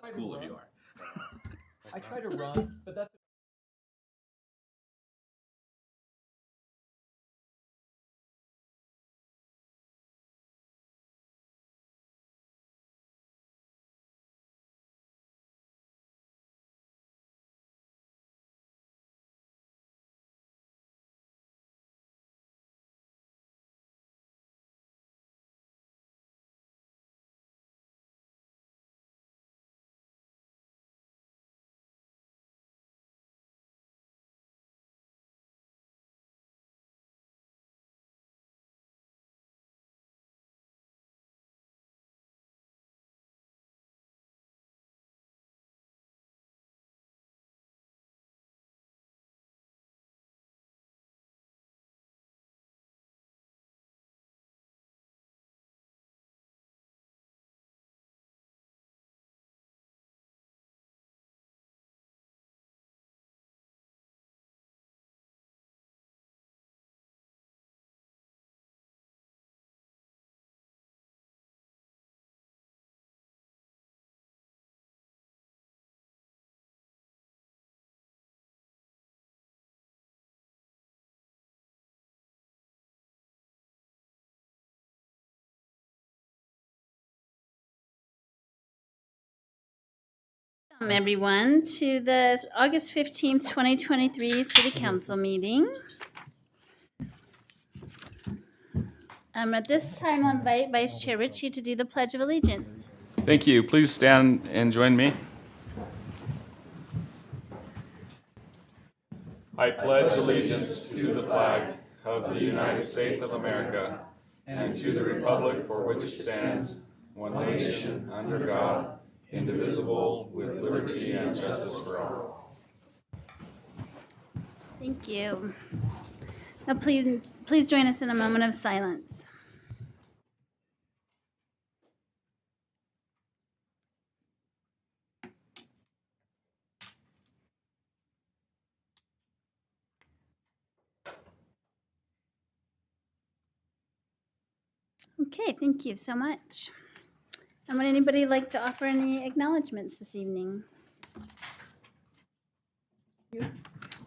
That's cool if you are. I try to run, but that's. Welcome everyone to the August 15th, 2023 City Council meeting. At this time, I'll invite Vice Chair Ritchie to do the Pledge of Allegiance. Thank you. Please stand and join me. I pledge allegiance to the flag of the United States of America and to the republic for which it stands, one nation, under God, indivisible, with liberty and justice for all. Thank you. Now please join us in a moment of silence. Okay, thank you so much. And would anybody like to offer any acknowledgements this evening?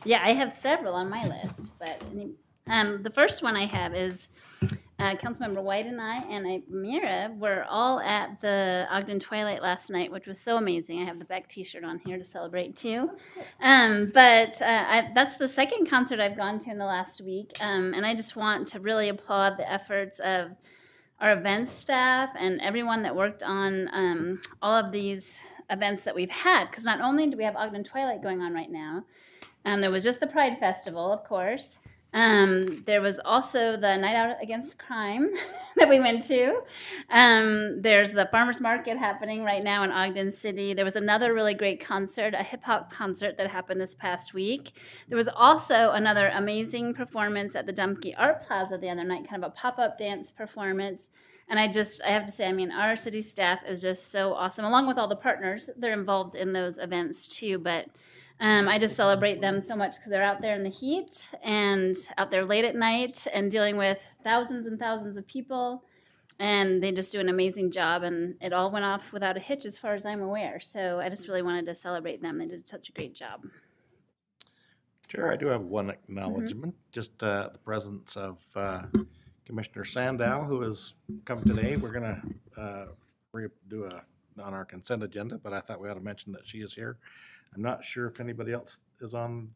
Yeah, I have several on my list, but the first one I have is Councilmember White and I Mira were all at the Ogden Twilight last night, which was so amazing. I have the Beck t-shirt on here to celebrate too. That's the second concert I've gone to in the last week, and I just want to really applaud the efforts of our events staff and everyone that worked on all of these events that we've had, because not only do we have Ogden Twilight going on right now, there was just the Pride Festival, of course. There was also the Night Out Against Crime that we went to. There's the Farmers Market happening right now in Ogden City. There was another really great concert, a hip hop concert that happened this past week. There was also another amazing performance at the Dumpke Art Plaza the other night, kind of a pop-up dance performance. And I have to say, I mean, our city staff is just so awesome, along with all the partners. They're involved in those events too, but I just celebrate them so much because they're out there in the heat and out there late at night and dealing with thousands and thousands of people. And they just do an amazing job, and it all went off without a hitch as far as I'm aware. So I just really wanted to celebrate them. They did such a great job. Sure, I do have one acknowledgement. Just the presence of Commissioner Sandow, who has come today. We're going to do on our consent agenda, but I thought we ought to mention that she is here. I'm not sure if anybody else is on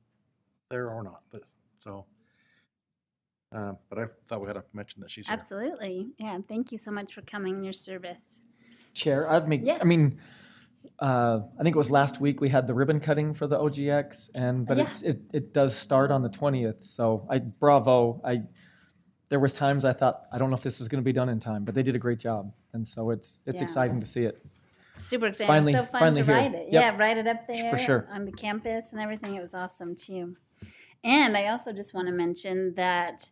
there or not, but I thought we had to mention that she's here. Absolutely. Yeah, thank you so much for coming and your service. Chair, Yes. I mean, I think it was last week we had the ribbon cutting for the OGX, but Yeah. it does start on the 20th. So bravo. There was times I thought, I don't know if this is going to be done in time, but they did a great job, and so it's Yeah. exciting to see it. Super exciting. Finally- It was so fun finally to here. ride it. Yep. Yeah, ride it up there For sure. on the campus and everything. It was awesome too. And I also just want to mention that,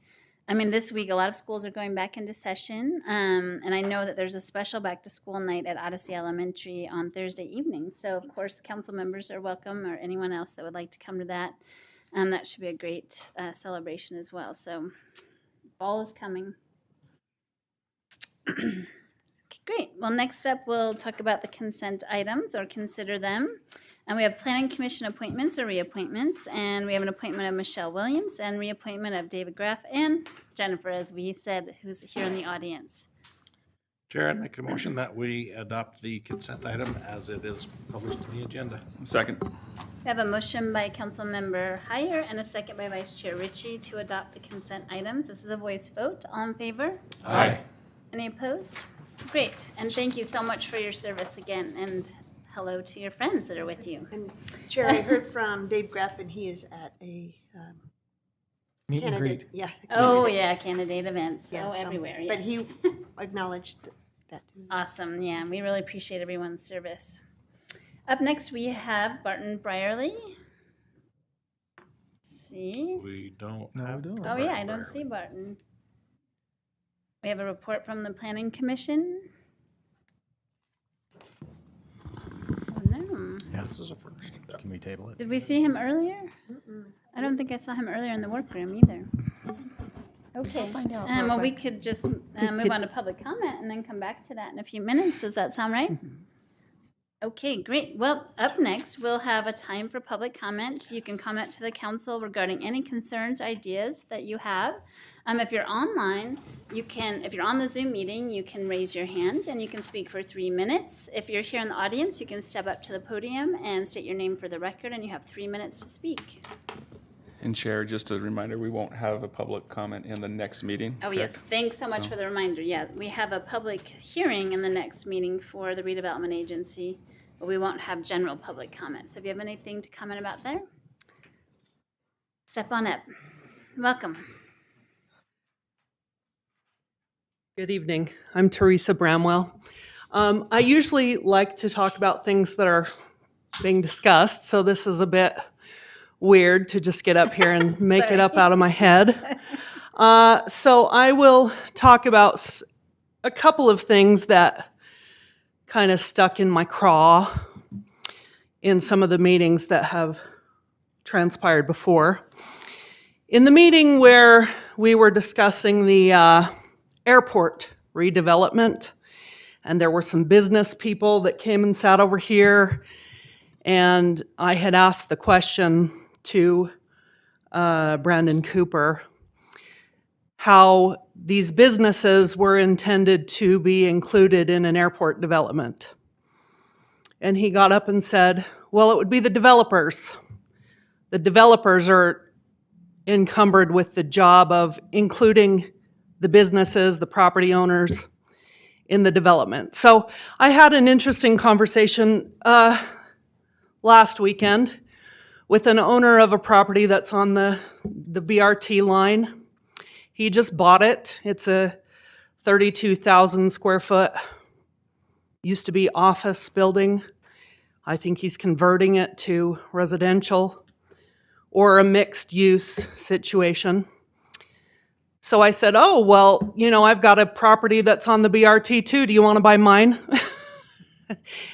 I mean, this week a lot of schools are going back into session, and I know that there's a special back to school night at Odyssey Elementary on Thursday evening. So of course, council members are welcome, or anyone else that would like to come to that. That should be a great celebration as well. So fall is coming. Great. Well, next up, we'll talk about the consent items or consider them. And we have Planning Commission appointments or reappointments. And we have an appointment of Michelle Williams and reappointment of David Graff and Jennifer, as we said, who's here in the audience. Chair, I'd make a motion that we adopt the consent item as it is published in the agenda. Second. We have a motion by Councilmember Heyer and a second by Vice Chair Ritchie to adopt the consent items. This is a voice vote. All in favor? Aye. Any opposed? Great. And thank you so much for your service again. And hello to your friends that are with you. And Chair, I heard from Dave Graff, and he is at a Meet and greet. candidate. Yeah. a Oh, candidate. yeah, candidate events. Yeah, Oh, so- everywhere, yes. But he acknowledged that too. Awesome. Yeah, we really appreciate everyone's service. Up next, we have Barton Brierly. See? We don't No, we have. don't. Oh, yeah, I don't see Barton. We have a report from the Planning Commission. Oh, no. Yeah, this is a first. Can we table it? Did we see him earlier? I don't think I saw him earlier in the workroom either. Okay. find out Well, real we quick. could just move on to public comment and then come back to that in a few minutes. Does that sound right? Okay, great. Well, up next, we'll have a time for public comment. You can comment to the council regarding any concerns, ideas that you have. If you're online, you can, if you're on the Zoom meeting, you can raise your hand and you can speak for 3 minutes. If you're here in the audience, you can step up to the podium and state your name for the record, and you have 3 minutes to speak. And Chair, just a reminder, we won't have a public comment in the next meeting. Oh, yes, thanks so much So- for the reminder. Yeah, we have a public hearing in the next meeting for the redevelopment agency, but we won't have general public comment. So if you have anything to comment about there, step on up. Welcome. Good evening. I'm Teresa Bramwell. I usually like to talk about things that are being discussed, so this is a bit weird to just get up here and make it up out of my head. So I will talk about a couple of things that kind of stuck in my craw in some of the meetings that have transpired before. In the meeting where we were discussing the airport redevelopment, and there were some business people that came and sat over here, and I had asked the question to Brandon Cooper how these businesses were intended to be included in an airport development. And he got up and said, well, it would be the developers. The developers are encumbered with the job of including the businesses, the property owners in the development. So I had an interesting conversation last weekend with an owner of a property that's on the BRT line. He just bought it. It's a 32,000 square foot, used to be office building. I think he's converting it to residential or a mixed use situation. So I said, oh, well, you know, I've got a property that's on the BRT too. Do you want to buy mine?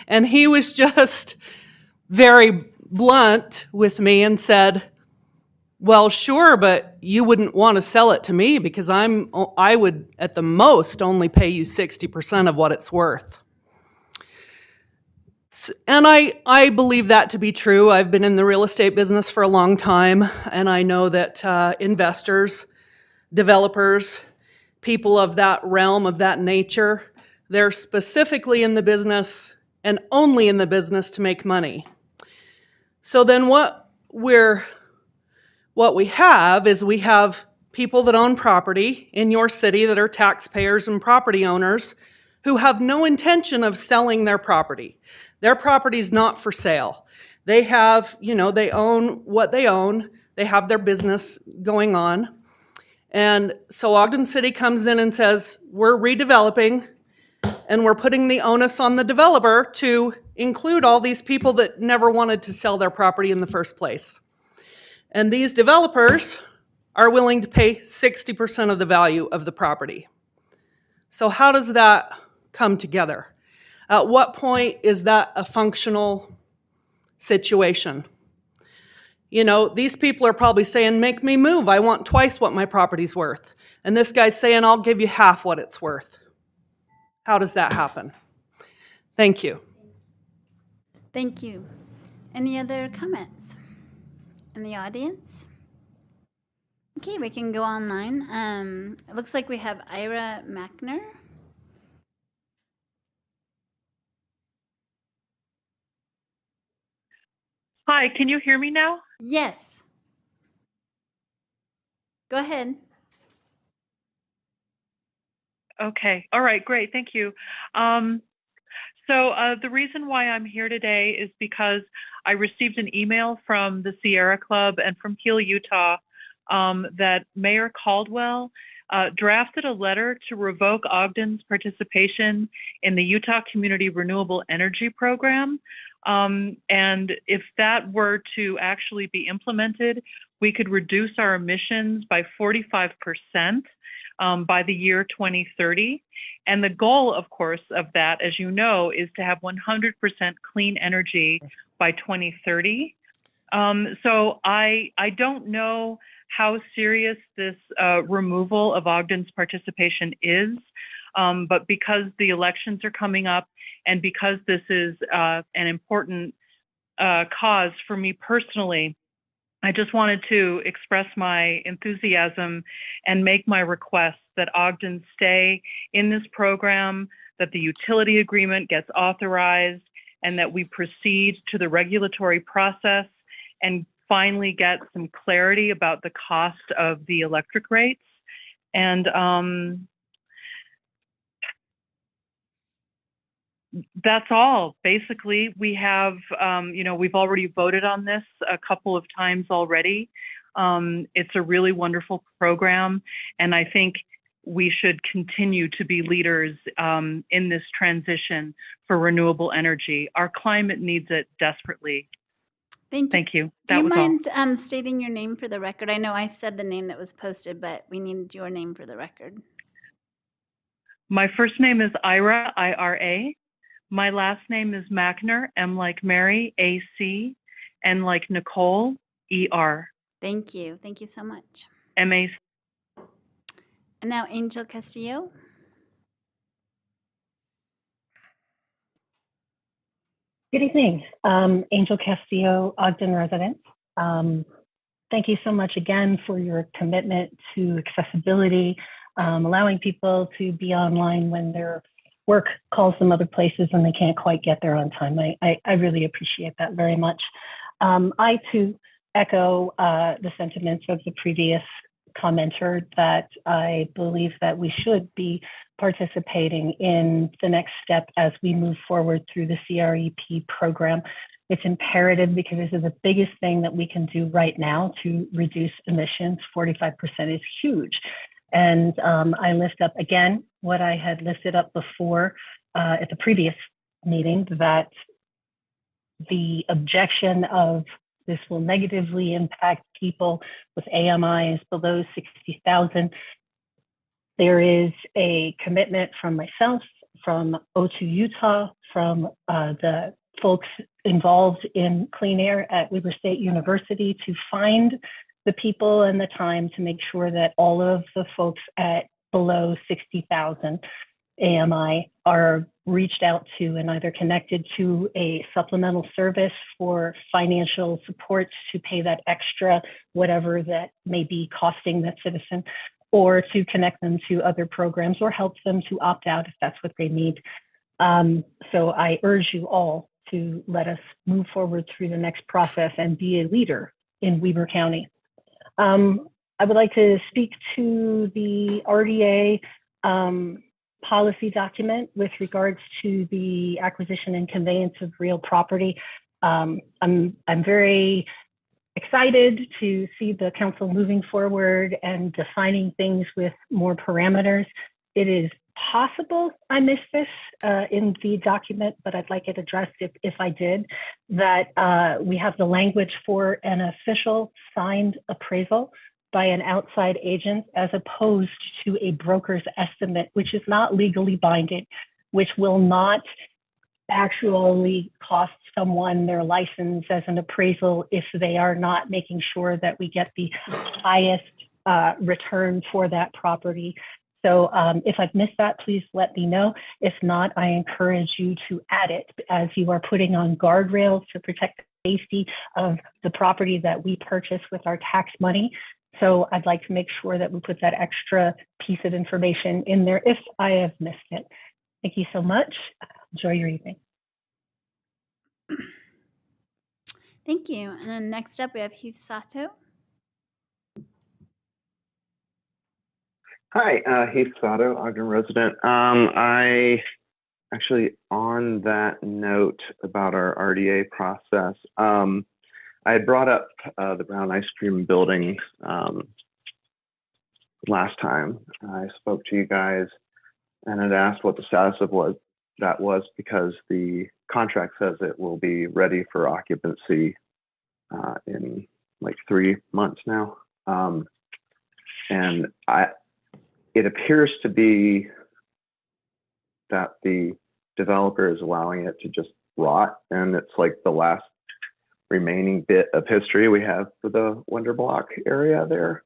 And he was just very blunt with me and said, well, sure, but you wouldn't want to sell it to me because I would at the most only pay you 60% of what it's worth. And I believe that to be true. I've been in the real estate business for a long time, and I know that investors, developers, people of that realm, of that nature, they're specifically in the business and only in the business to make money. So then what we have is we have people that own property in your city that are taxpayers and property owners who have no intention of selling their property. Their property is not for sale. They have, you know, they own what they own. They have their business going on. And so Ogden City comes in and says, we're redeveloping and we're putting the onus on the developer to include all these people that never wanted to sell their property in the first place. And these developers are willing to pay 60% of the value of the property. So how does that come together? At what point is that a functional situation? You know, these people are probably saying, make me move. I want twice what my property's worth. And this guy's saying, I'll give you half what it's worth. How does that happen? Thank you. Thank you. Any other comments in the audience? Okay, we can go online. It looks like we have Ira Mackner. Hi, can you hear me now? Yes. Go ahead. Okay. All right, great. Thank you. The reason why I'm here today is because I received an email from the Sierra Club and from Heel, Utah, that Mayor Caldwell drafted a letter to revoke Ogden's participation in the Utah Community Renewable Energy Program. And if that were to actually be implemented, we could reduce our emissions by 45% by the year 2030. And the goal, of course, of that, as you know, is to have 100% clean energy by 2030. So I don't know how serious this removal of Ogden's participation is, but because the elections are coming up and because this is an important cause for me personally, I just wanted to express my enthusiasm and make my request that Ogden stay in this program, that the utility agreement gets authorized, and that we proceed to the regulatory process and finally get some clarity about the cost of the electric rates. And that's all. Basically, we have, we've already voted on this a couple of times already. It's a really wonderful program, and I think we should continue to be leaders in this transition for renewable energy. Our climate needs it desperately. Thank you. Thank you. Do That you was all. mind stating your name for the record? I know I said the name that was posted, but we need your name for the record. My first name is Ira, I-R-A. My last name is Mackner, M like Mary, A-C, N like Nicole, E-R. Thank you. Thank you so much. M-A. And now Angel Castillo. Good evening. Angel Castillo, Ogden resident. Thank you so much again for your commitment to accessibility, allowing people to be online when their work calls them other places and they can't quite get there on time. I really appreciate that very much. I too echo the sentiments of the previous commenter that I believe that we should be participating in the next step as we move forward through the CREP program. It's imperative because this is the biggest thing that we can do right now to reduce emissions. 45% is huge. And I lift up again what I had lifted up before at the previous meeting, that the objection of this will negatively impact people with AMIs below 60,000. There is a commitment from myself, from O2 Utah, from the folks involved in clean air at Weber State University to find the people and the time to make sure that all of the folks at below 60,000 AMI are reached out to and either connected to a supplemental service for financial support to pay that extra, whatever that may be costing that citizen, or to connect them to other programs or help them to opt out if that's what they need. So I urge you all to let us move forward through the next process and be a leader in Weber County. I would like to speak to the RDA policy document with regards to the acquisition and conveyance of real property. I'm very excited to see the council moving forward and defining things with more parameters. It is possible I missed this in the document, but I'd like it addressed if I did, that we have the language for an official signed appraisal by an outside agent as opposed to a broker's estimate, which is not legally binding, which will not actually cost someone their license as an appraisal if they are not making sure that we get the highest return for that property. So if I've missed that, please let me know. If not, I encourage you to add it as you are putting on guardrails to protect the safety of the property that we purchase with our tax money. So I'd like to make sure that we put that extra piece of information in there if I have missed it. Thank you so much. Enjoy your evening. Thank you. And then next up, we have Heath Sato. Hi, Heath Sato, Ogden resident. I actually, on that note about our RDA process, I had brought up the Brown Ice Cream building last time I spoke to you guys, and had asked what the status of that was because the contract says it will be ready for occupancy in like 3 months now, and it appears to be that the developer is allowing it to just rot, and it's like the last remaining bit of history we have for the Wonder Block area there.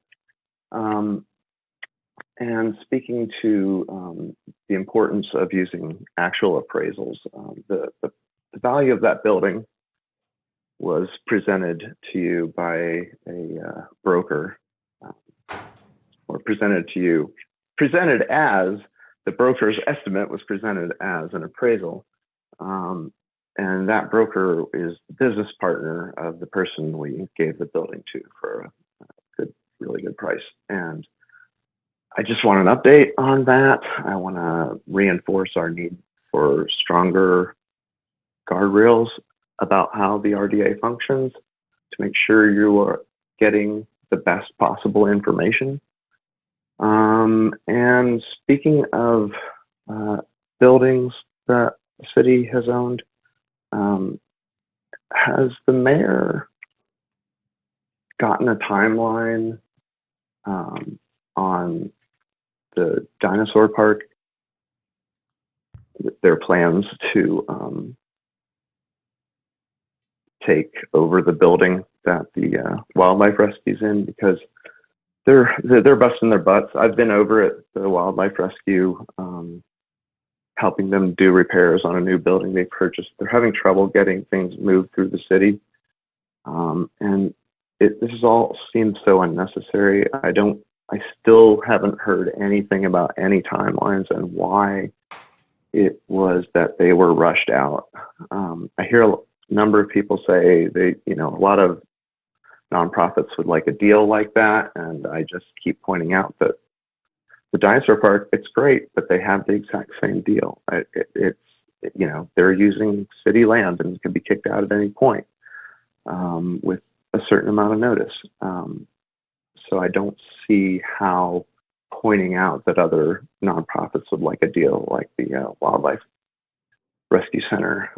And speaking to the importance of using actual appraisals, the value of that building was presented to you by a broker, or presented as the broker's estimate was presented as an appraisal. And that broker is the business partner of the person we gave the building to for a really good price. And I just want an update on that. I want to reinforce our need for stronger guardrails about how the RDA functions to make sure you are getting the best possible information. And speaking of buildings that the city has owned, has the mayor gotten a timeline on the dinosaur park, their plans to take over the building that the wildlife rescue's in? Because they're busting their butts. I've been over at the wildlife rescue, helping them do repairs on a new building they purchased. They're having trouble getting things moved through the city. And this is all seems so unnecessary. I still haven't heard anything about any timelines and why it was that they were rushed out. I hear a number of people say a lot of nonprofits would like a deal like that. And I just keep pointing out that the dinosaur park, it's great, but they have the exact same deal. They're using city land and can be kicked out at any point with a certain amount of notice. So I don't see how pointing out that other nonprofits would like a deal like the Wildlife Rescue Center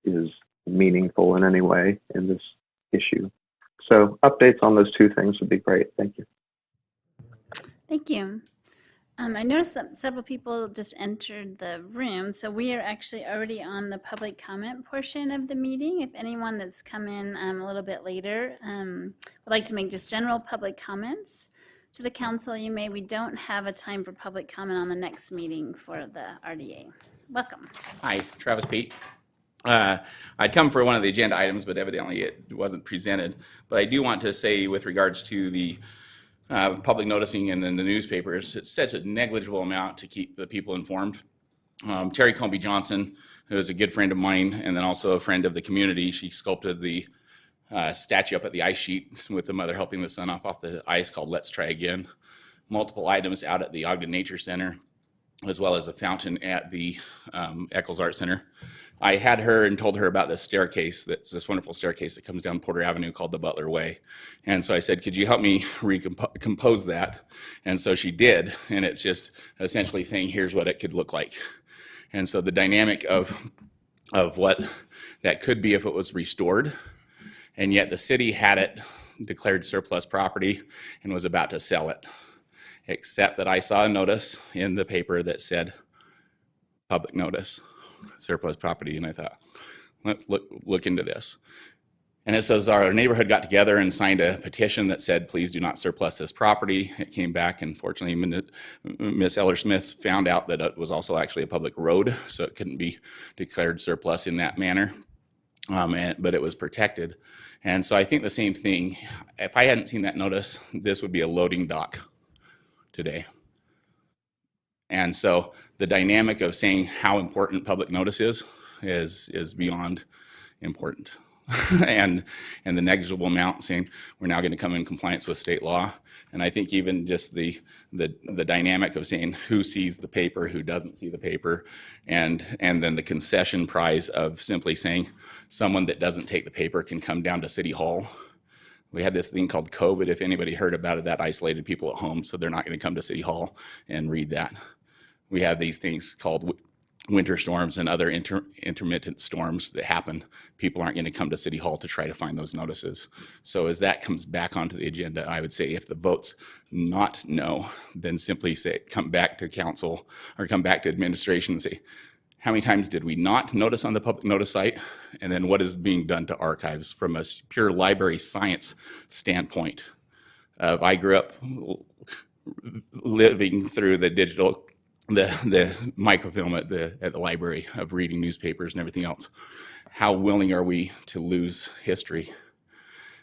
is meaningful in any way in this issue. So updates on those two things would be great. Thank you. Thank you. I noticed that several people just entered the room, so we are actually already on the public comment portion of the meeting. If anyone that's come in a little bit later would like to make just general public comments to the council, you may. We don't have a time for public comment on the next meeting for the RDA. Welcome. Hi, Travis Pete. I'd come for one of the agenda items, but evidently it wasn't presented. But I do want to say with regards to the public noticing in the newspapers, it's such a negligible amount to keep the people informed. Terry Comby Johnson, who is a good friend of mine and then also a friend of the community, she sculpted the statue up at the ice sheet with the mother helping the son off the ice called Let's Try Again. Multiple items out at the Ogden Nature Center, as well as a fountain at the Eccles Art Center. I had her and told her about this staircase, that's this wonderful staircase that comes down Porter Avenue called the Butler Way. And so I said, could you help me recompose that? And so she did, and it's just essentially saying, here's what it could look like. And so the dynamic of what that could be if it was restored, and yet the city had it declared surplus property and was about to sell it. Except that I saw a notice in the paper that said, public notice, surplus property, and I thought, let's look into this. And it says our neighborhood got together and signed a petition that said, please do not surplus this property. It came back, and fortunately, Miss Eller-Smith found out that it was also actually a public road, so it couldn't be declared surplus in that manner, but it was protected. And so I think the same thing, if I hadn't seen that notice, this would be a loading dock today. And so the dynamic of saying how important public notice is beyond important. and the negligible amount saying we're now going to come in compliance with state law. And I think even just the dynamic of saying who sees the paper, who doesn't see the paper, and then the concession prize of simply saying someone that doesn't take the paper can come down to City Hall. We had this thing called COVID. If anybody heard about it, that isolated people at home, so they're not going to come to City Hall and read that. We have these things called winter storms and other intermittent storms that happen. People aren't going to come to City Hall to try to find those notices. So as that comes back onto the agenda, I would say if the vote's not no, then simply say, come back to council or come back to administration and say, how many times did we not notice on the public notice site? And then what is being done to archives from a pure library science standpoint? I grew up living through the digital the microfilm at the library of reading newspapers and everything else. How willing are we to lose history?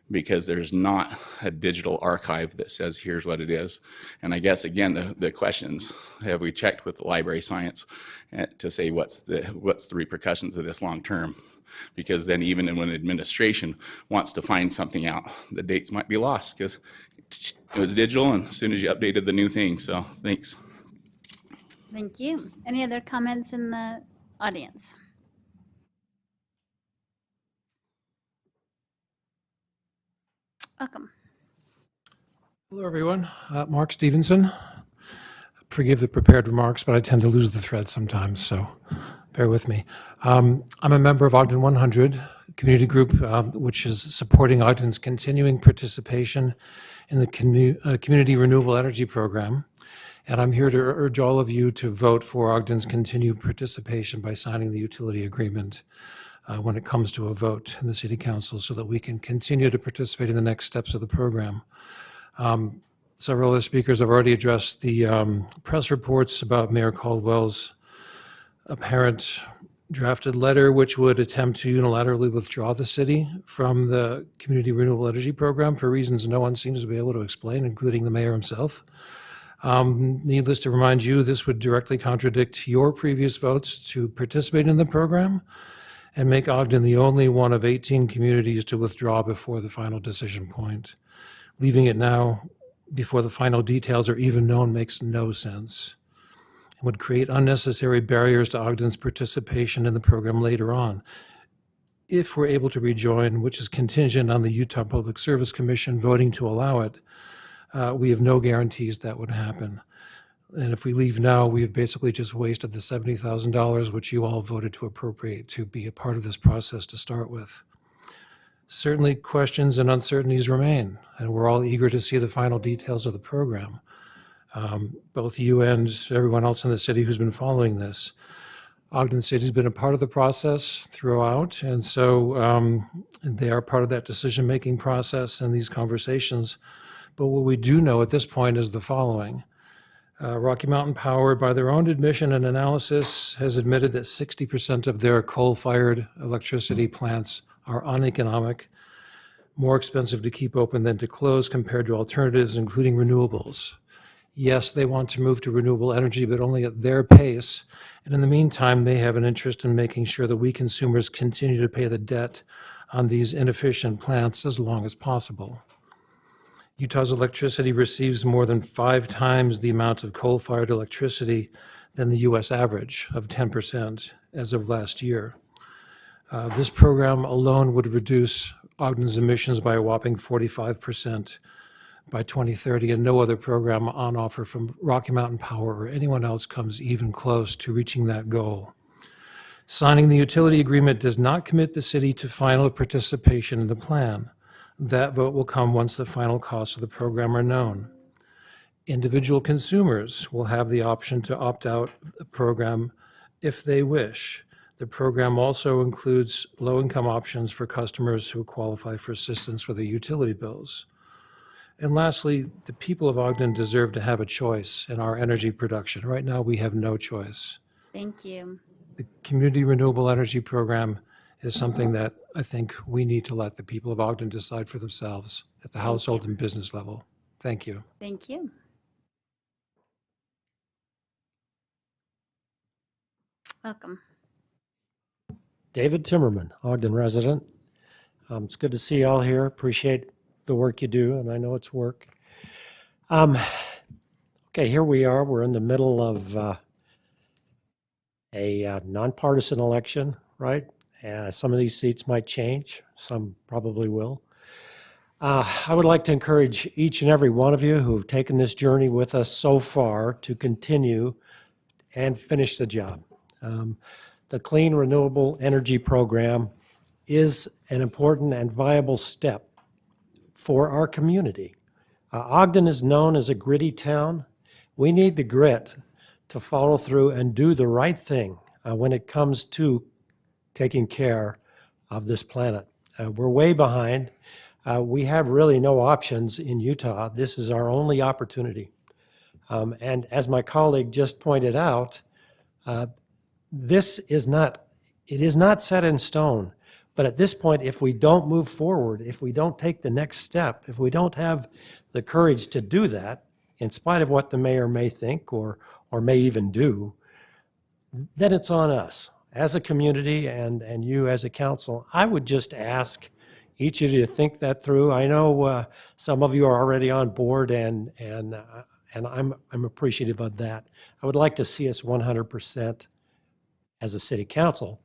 Because there's not a digital archive that says here's what it is. And I guess again the questions, have we checked with the library science to say what's the repercussions of this long term? Because then even when administration wants to find something out, the dates might be lost because it was digital and as soon as you updated the new thing. So thanks. Thank you. Any other comments in the audience? Welcome. Hello, everyone. Mark Stevenson. Forgive the prepared remarks, but I tend to lose the thread sometimes, so bear with me. I'm a member of Ogden 100 community group, which is supporting Ogden's continuing participation in the Community Renewable Energy Program. And I'm here to urge all of you to vote for Ogden's continued participation by signing the utility agreement when it comes to a vote in the City Council so that we can continue to participate in the next steps of the program. Several other speakers have already addressed the press reports about Mayor Caldwell's apparent drafted letter, which would attempt to unilaterally withdraw the city from the Community Renewable Energy Program for reasons no one seems to be able to explain, including the mayor himself. Needless to remind you, this would directly contradict your previous votes to participate in the program and make Ogden the only one of 18 communities to withdraw before the final decision point. Leaving it now before the final details are even known makes no sense. It would create unnecessary barriers to Ogden's participation in the program later on. If we're able to rejoin, which is contingent on the Utah Public Service Commission voting to allow it, we have no guarantees that would happen. And if we leave now, we've basically just wasted the $70,000 which you all voted to appropriate to be a part of this process to start with. Certainly questions and uncertainties remain, and we're all eager to see the final details of the program. Both you and everyone else in the city who's been following this. Ogden City's been a part of the process throughout, and so they are part of that decision-making process and these conversations. But what we do know at this point is the following. Rocky Mountain Power, by their own admission and analysis, has admitted that 60% of their coal-fired electricity plants are uneconomic, more expensive to keep open than to close compared to alternatives, including renewables. Yes, they want to move to renewable energy, but only at their pace. And in the meantime, they have an interest in making sure that we consumers continue to pay the debt on these inefficient plants as long as possible. Utah's electricity receives more than 5 times the amount of coal-fired electricity than the U.S. average of 10% as of last year. This program alone would reduce Ogden's emissions by a whopping 45% by 2030, and no other program on offer from Rocky Mountain Power or anyone else comes even close to reaching that goal. Signing the utility agreement does not commit the city to final participation in the plan. That vote will come once the final costs of the program are known. Individual consumers will have the option to opt out of the program if they wish. The program also includes low-income options for customers who qualify for assistance with their utility bills. And lastly, the people of Ogden deserve to have a choice in our energy production. Right now, we have no choice. Thank you. The Community Renewable Energy Program is something that I think we need to let the people of Ogden decide for themselves at the household and business level. Thank you. Thank you. Welcome. David Timmerman, Ogden resident. It's good to see you all here. Appreciate the work you do, and I know it's work. Okay, here we are. We're in the middle of a nonpartisan election, right? Some of these seats might change. Some probably will. I would like to encourage each and every one of you who have taken this journey with us so far to continue and finish the job. The Clean Renewable Energy Program is an important and viable step for our community. Ogden is known as a gritty town. We need the grit to follow through and do the right thing when it comes to taking care of this planet. We're way behind. We have really no options in Utah. This is our only opportunity. And as my colleague just pointed out, it is not set in stone. But at this point, if we don't move forward, if we don't take the next step, if we don't have the courage to do that, in spite of what the mayor may think or may even do, then it's on us as a community and you as a council. I would just ask each of you to think that through. I know some of you are already on board, and I'm appreciative of that. I would like to see us 100% as a city council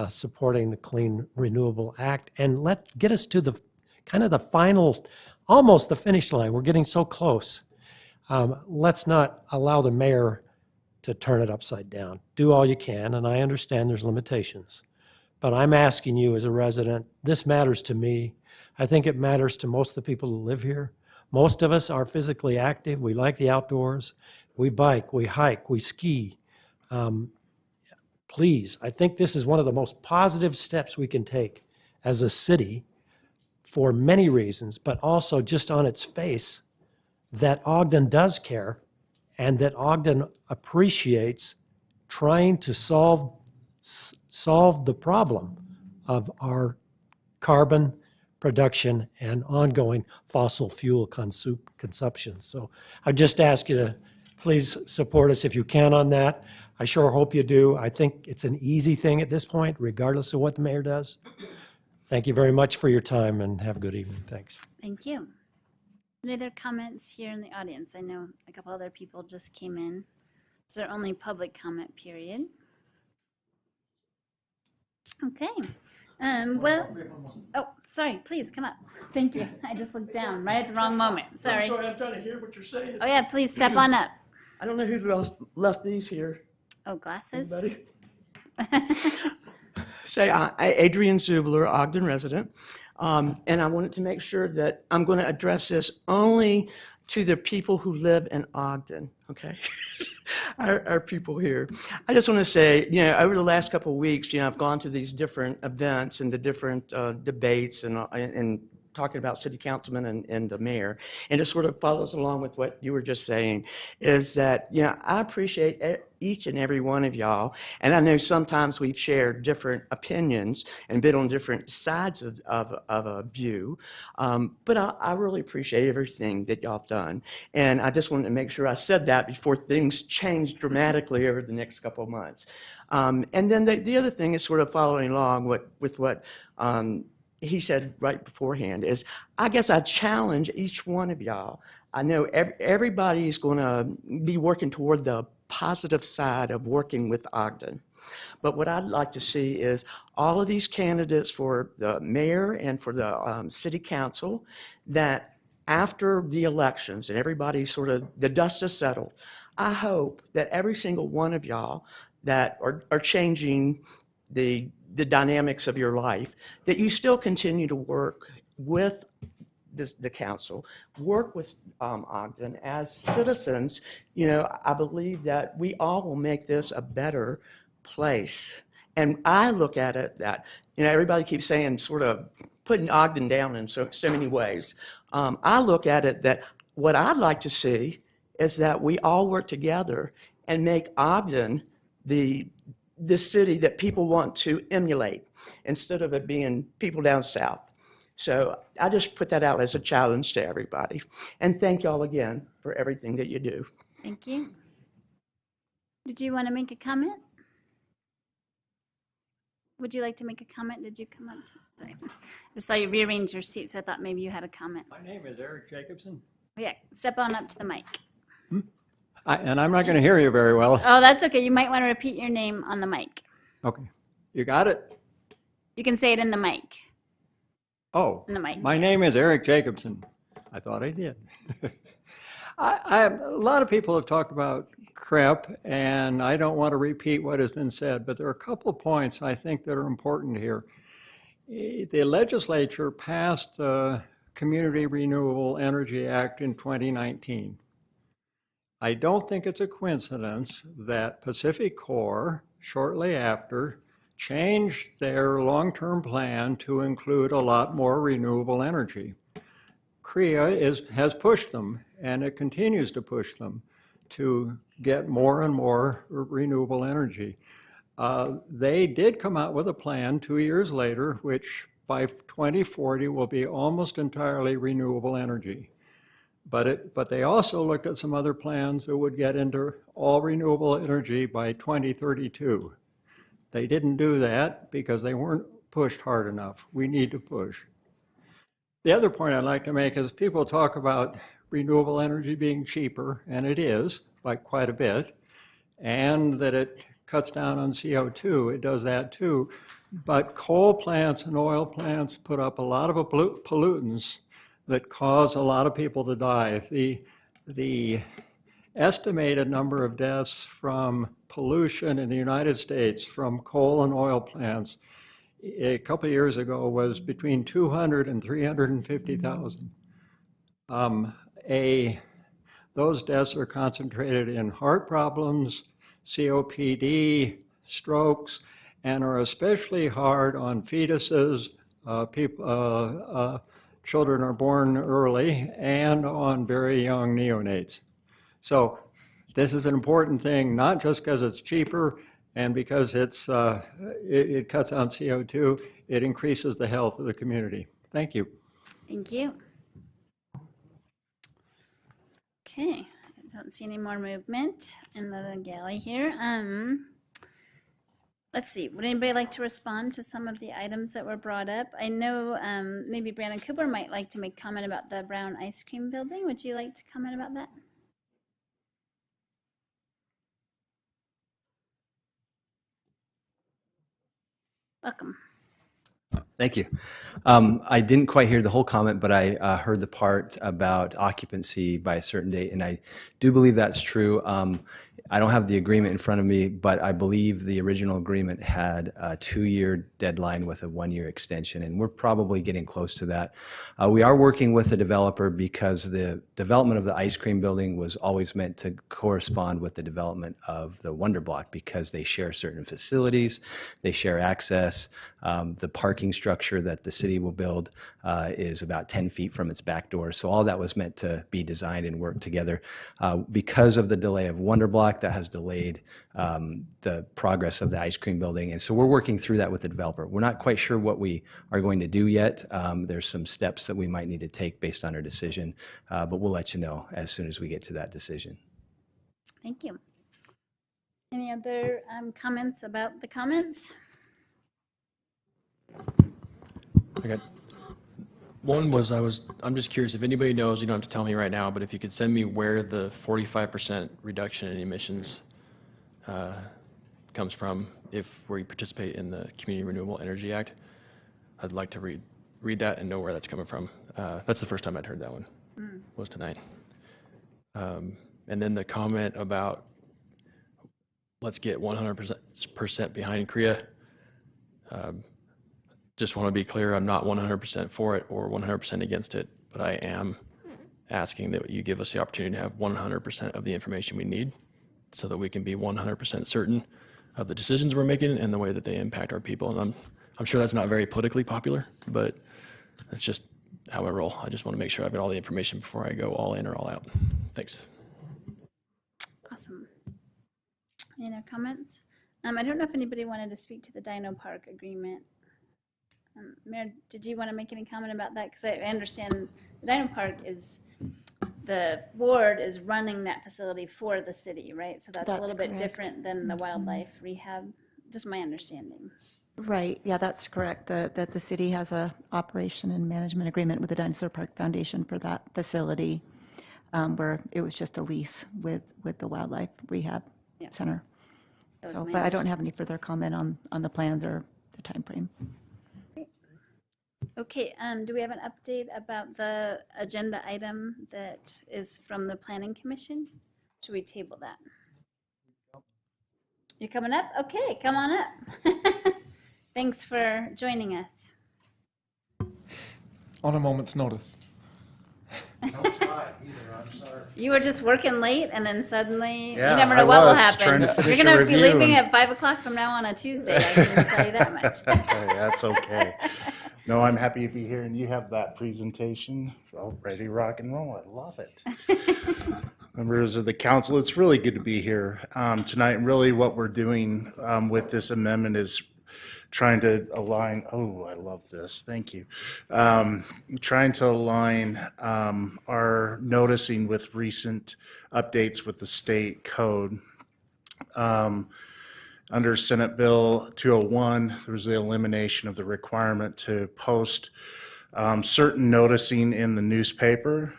supporting the Clean Renewable Act, and get us to the kind of the final, almost the finish line. We're getting so close. Let's not allow the mayor to turn it upside down. Do all you can, and I understand there's limitations. But I'm asking you as a resident, this matters to me. I think it matters to most of the people who live here. Most of us are physically active. We like the outdoors. We bike, we hike, we ski. Please, I think this is one of the most positive steps we can take as a city for many reasons, but also just on its face that Ogden does care and that Ogden appreciates trying to solve the problem of our carbon production and ongoing fossil fuel consumption. So I just ask you to please support us if you can on that. I sure hope you do. I think it's an easy thing at this point, regardless of what the mayor does. Thank you very much for your time, and have a good evening. Thanks. Thank you. Any other comments here in the audience? I know a couple other people just came in. It's our only public comment period. Okay. Well, oh, sorry, please come up. Thank you. I just looked down right at the wrong moment. Sorry. I'm sorry, I'm trying to hear what you're saying. Oh yeah, please step on up. I don't know who else left these here. Oh, glasses? Anybody? Adrian Zubler, Ogden resident. And I wanted to make sure that I'm going to address this only to the people who live in Ogden, okay? our people here. I just want to say, over the last couple of weeks, I've gone to these different events and the different debates and talking about city councilmen and the mayor, and it sort of follows along with what you were just saying, is that, I appreciate each and every one of y'all, and I know sometimes we've shared different opinions and been on different sides of a view, but I really appreciate everything that y'all have done, and I just wanted to make sure I said that before things change dramatically over the next couple of months. And then the other thing is sort of following along with what he said right beforehand is, I guess I challenge each one of y'all. I know everybody's going to be working toward the positive side of working with Ogden. But what I'd like to see is all of these candidates for the mayor and for the city council, that after the elections and everybody the dust is settled, I hope that every single one of y'all that are changing the dynamics of your life, that you still continue to work with the council, work with Ogden as citizens. I believe that we all will make this a better place. And I look at it that, everybody keeps saying sort of putting Ogden down in so many ways. I look at it that what I'd like to see is that we all work together and make Ogden the city that people want to emulate instead of it being people down south. So I just put that out as a challenge to everybody. And thank y'all again for everything that you do. Thank you. Did you want to make a comment? Would you like to make a comment? Did you come up? Sorry. I saw you rearrange your seat, so I thought maybe you had a comment. My name is Eric Jacobson. Yeah, step on up to the mic. And I'm not going to hear you very well. Oh, that's okay. You might want to repeat your name on the mic. Okay. You got it? You can say it in the mic. Oh, In the mic. my name is Eric Jacobson. I thought I did. A lot of people have talked about CREP, and I don't want to repeat what has been said, but there are a couple of points I think that are important here. The legislature passed the Community Renewable Energy Act in 2019. I don't think it's a coincidence that Pacific Core, shortly after, changed their long-term plan to include a lot more renewable energy. CREA has pushed them, and it continues to push them to get more and more renewable energy. They did come out with a plan 2 years later, which by 2040 will be almost entirely renewable energy. But they also looked at some other plans that would get into all renewable energy by 2032. They didn't do that because they weren't pushed hard enough. We need to push. The other point I'd like to make is people talk about renewable energy being cheaper, and it is by quite a bit, and that it cuts down on CO2. It does that too. But coal plants and oil plants put up a lot of pollutants that cause a lot of people to die. The estimated number of deaths from pollution in the United States from coal and oil plants a couple of years ago was between 200 and 350,000. Those deaths are concentrated in heart problems, COPD, strokes, and are especially hard on fetuses, children are born early, and on very young neonates. So this is an important thing, not just because it's cheaper and because it cuts down CO2, it increases the health of the community. Thank you. Thank you. Okay, I don't see any more movement in the galley here. Let's see, would anybody like to respond to some of the items that were brought up? I know maybe Brandon Cooper might like to make comment about the Brown Ice Cream Building. Would you like to comment about that? Welcome. Thank you. I didn't quite hear the whole comment, but I heard the part about occupancy by a certain date, and I do believe that's true. I don't have the agreement in front of me, but I believe the original agreement had a 2-year deadline with a 1-year extension, and we're probably getting close to that. We are working with the developer because the development of the ice cream building was always meant to correspond with the development of the Wonder Block because they share certain facilities, they share access. The parking structure that the city will build is about 10 feet from its back door. So all that was meant to be designed and work together. Because of the delay of Wonder Block, that has delayed the progress of the ice cream building. And so we're working through that with the developer. We're not quite sure what we are going to do yet. There's some steps that we might need to take based on our decision, but we'll let you know as soon as we get to that decision. Thank you. Any other comments about the comments? Okay. One was I'm just curious if anybody knows, you don't have to tell me right now, but if you could send me where the 45% reduction in emissions comes from if we participate in the Community Renewable Energy Act. I'd like to read that and know where that's coming from. That's the first time I'd heard that one, was tonight. And then the comment about let's get 100% behind CREA. Just want to be clear, I'm not 100% for it or 100% against it, but I am asking that you give us the opportunity to have 100% of the information we need so that we can be 100% certain of the decisions we're making and the way that they impact our people. And I'm sure that's not very politically popular, but that's just how I roll. I just want to make sure I've got all the information before I go all in or all out. Thanks. Awesome. Any other comments? I don't know if anybody wanted to speak to the Dino Park agreement. Mayor, did you want to make any comment about that? Because I understand the Dino Park is, the board is running that facility for the city, right? So that's a little bit different than the wildlife rehab, just my understanding. Right, yeah, that's correct. That the city has a operation and management agreement with the Dinosaur Park Foundation for that facility, where it was just a lease with the wildlife rehab center. So, but I don't have any further comment on the plans or the timeframe. Okay, do we have an update about the agenda item that is from the Planning Commission? Should we table that? You're coming up? Okay, come on up. Thanks for joining us. On a moment's notice. Don't try either, I'm sorry. You were just working late and then suddenly, Yeah, you never know I what will was trying happen. to finish You're a going to be review leaving and- at 5 o'clock from now on a Tuesday, I can tell you that much. Okay, that's okay. No, I'm happy to be here, and you have that presentation all ready to rock and roll. I love it. Members of the council, it's really good to be here tonight. And really what we're doing with this amendment is trying to align, oh, I love this, thank you. Trying to align our noticing with recent updates with the state code. Under Senate Bill 201, there was the elimination of the requirement to post certain noticing in the newspaper,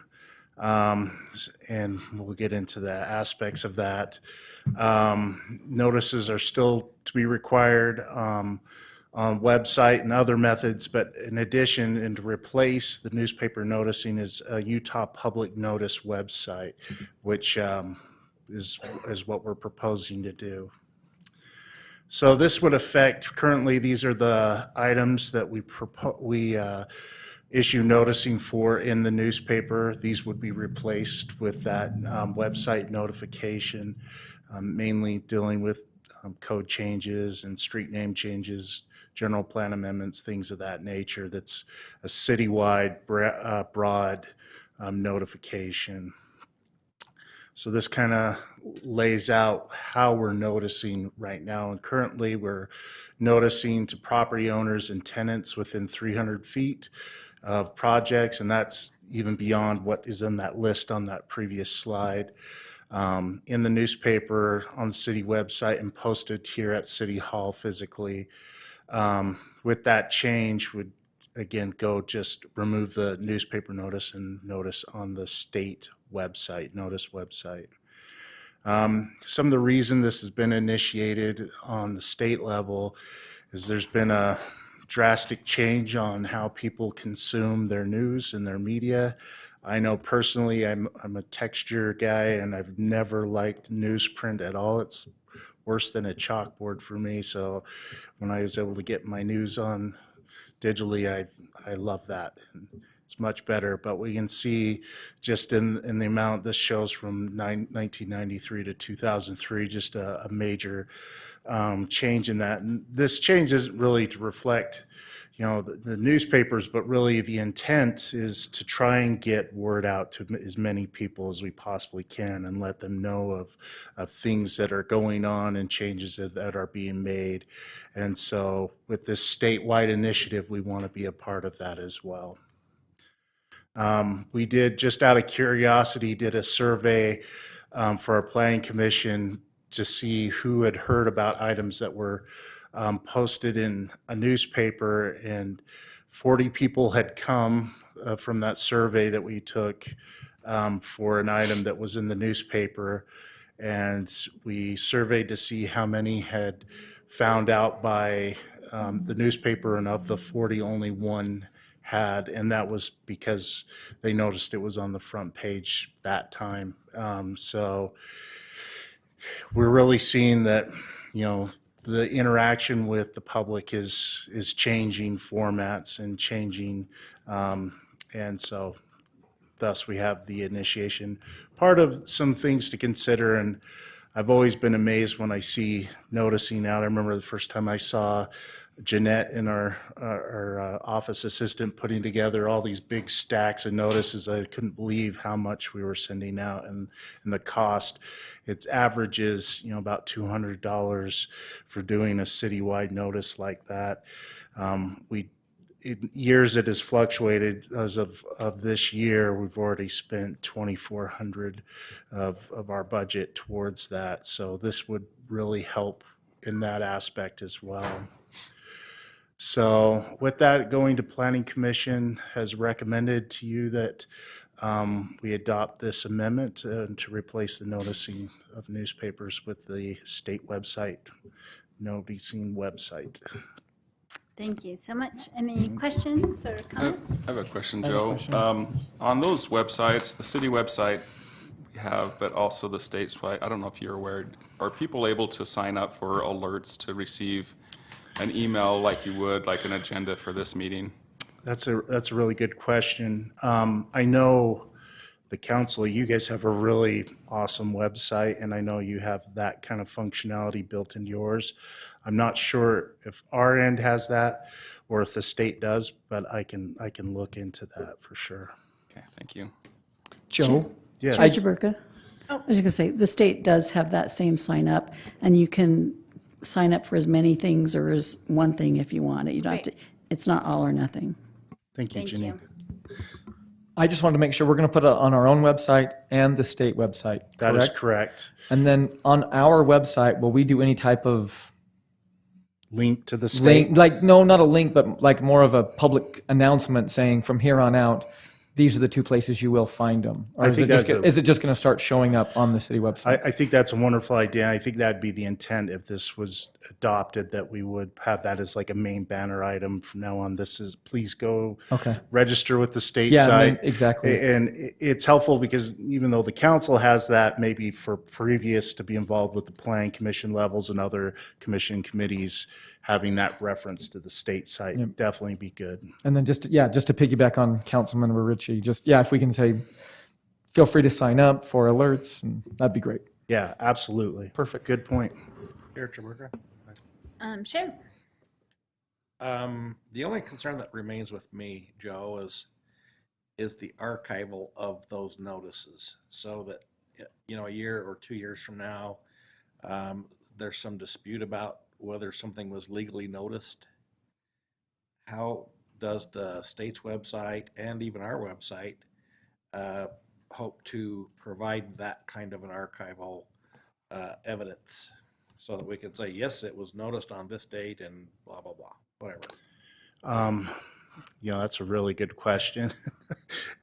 and we'll get into the aspects of that. Notices are still to be required on website and other methods, but in addition, and to replace the newspaper noticing is a Utah Public Notice website, which is what we're proposing to do. So this would affect, currently these are the items that we issue noticing for in the newspaper. These would be replaced with that website notification, mainly dealing with code changes and street name changes, general plan amendments, things of that nature. That's a citywide broad notification. So this kind of lays out how we're noticing right now. And currently we're noticing to property owners and tenants within 300 feet of projects. And that's even beyond what is in that list on that previous slide. In the newspaper, on the city website, and posted here at City Hall physically. With that change would, again, go just remove the newspaper notice and notice on the state website, notice website. Some of the reason this has been initiated on the state level is there's been a drastic change on how people consume their news and their media. I know personally I'm a texture guy, and I've never liked newsprint at all. It's worse than a chalkboard for me. So when I was able to get my news on digitally, I love that. And it's much better, but we can see just in the amount this shows from 1993 to 2003, just a major change in that. And this change isn't really to reflect, you know, the newspapers, but really the intent is to try and get word out to as many people as we possibly can and let them know of things that are going on and changes that are being made. And so with this statewide initiative, we want to be a part of that as well. We did, just out of curiosity, did a survey for our planning commission to see who had heard about items that were posted in a newspaper, and 40 people had come from that survey that we took for an item that was in the newspaper, and we surveyed to see how many had found out by the newspaper, and of the 40, only one had, and that was because they noticed it was on the front page that time. So we're really seeing that, you know, the interaction with the public is changing formats and changing, and so thus we have the initiation. Part of some things to consider, and I've always been amazed when I see noticing out. I remember the first time I saw Jeanette and our office assistant putting together all these big stacks of notices. I couldn't believe how much we were sending out and the cost. Its average is, about $200 for doing a citywide notice like that. In years it has fluctuated. As of this year, we've already spent $2,400 of our budget towards that. So this would really help in that aspect as well. So with that, going to Planning Commission has recommended to you that we adopt this amendment to replace the noticing of newspapers with the state website, noticing website. Thank you so much. Any questions or comments? I have a question, I have a Joe. question. On those websites, the city website we have, but also the state's website, I don't know if you're aware, are people able to sign up for alerts to receive an email like you would, like an agenda for this meeting? That's a really good question. I know the council, you guys have a really awesome website, and I know you have that kind of functionality built into yours. I'm not sure if our end has that or if the state does, but I can look into that for sure. Okay, thank you. Joe? Yes. Mr. Burka? I was just going to say, the state does have that same sign up, and you can sign up for as many things or as one thing if you want it. You don't have to, it's not all or nothing. Thank you, Janine. I just wanted to make sure we're going to put it on our own website and the state website. That is correct. And then on our website, will we do any type of link to the state? No, not a link, but like more of a public announcement saying from here on out, these are the two places you will find them? Or is it just going to start showing up on the city website? I think that's a wonderful idea. I think that'd be the intent if this was adopted, that we would have that as like a main banner item from now on. This is, please go register with the state site. Exactly. And it's helpful because even though the council has that, maybe for previous to be involved with the planning commission levels and other commission committees, having that reference to the state site would definitely be good. And then just to piggyback on Councilmember Ritchie, if we can say, feel free to sign up for alerts, and that'd be great. Yeah, absolutely. Perfect. Good point. Here, Chaburka. Sure. The only concern that remains with me, Joe, is the archival of those notices, so that a year or 2 years from now, there's some dispute about whether something was legally noticed. How does the state's website and even our website hope to provide that kind of an archival evidence so that we can say, yes, it was noticed on this date and blah, blah, blah, whatever? That's a really good question.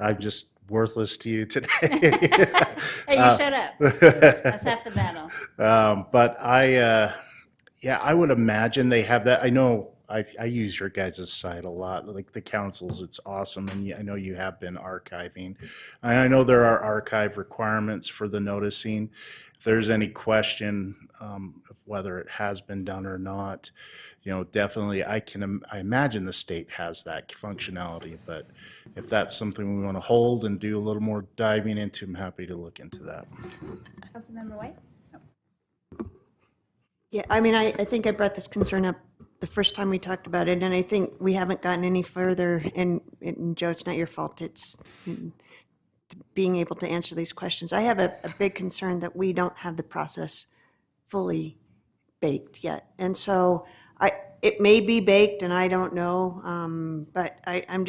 I'm just worthless to you today. Hey, you shut up. That's half the battle. But I would imagine they have that. I know I use your guys' site a lot, like the councils. It's awesome, and I know you have been archiving. And I know there are archive requirements for the noticing. If there's any question of whether it has been done or not, definitely I imagine the state has that functionality. But if that's something we want to hold and do a little more diving into, I'm happy to look into that. Councilmember White? Yeah, I think I brought this concern up the first time we talked about it, and I think we haven't gotten any further. And Joe, it's not your fault. It's being able to answer these questions. I have a big concern that we don't have the process fully baked yet. And so it may be baked, and I don't know, but I'm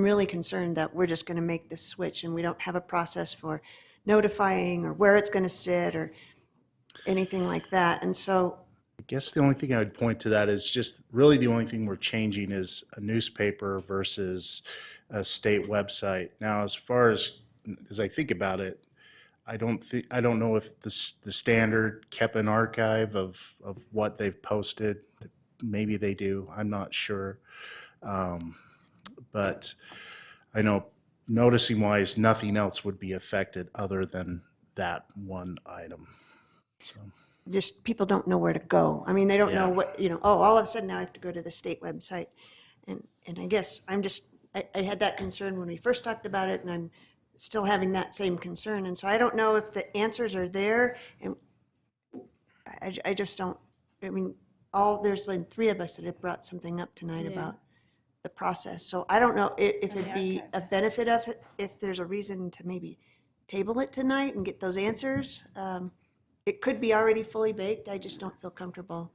really concerned that we're just going to make this switch, and we don't have a process for notifying or where it's going to sit or anything like that. And so I guess the only thing I would point to that is just really the only thing we're changing is a newspaper versus a state website. Now, as far as I think about it, I don't know if the standard kept an archive of what they've posted. Maybe they do. I'm not sure. But I know noticing wise, nothing else would be affected other than that one item. So. Just people don't know where to go. They don't know what, all of a sudden now I have to go to the state website. And I guess I had that concern when we first talked about it, and I'm still having that same concern. And so I don't know if the answers are there, and I just don't, I mean, there's been 3 of us that have brought something up tonight about the process. So I don't know if it'd be a benefit of it, if there's a reason to maybe table it tonight and get those answers. It could be already fully baked. I just don't feel comfortable.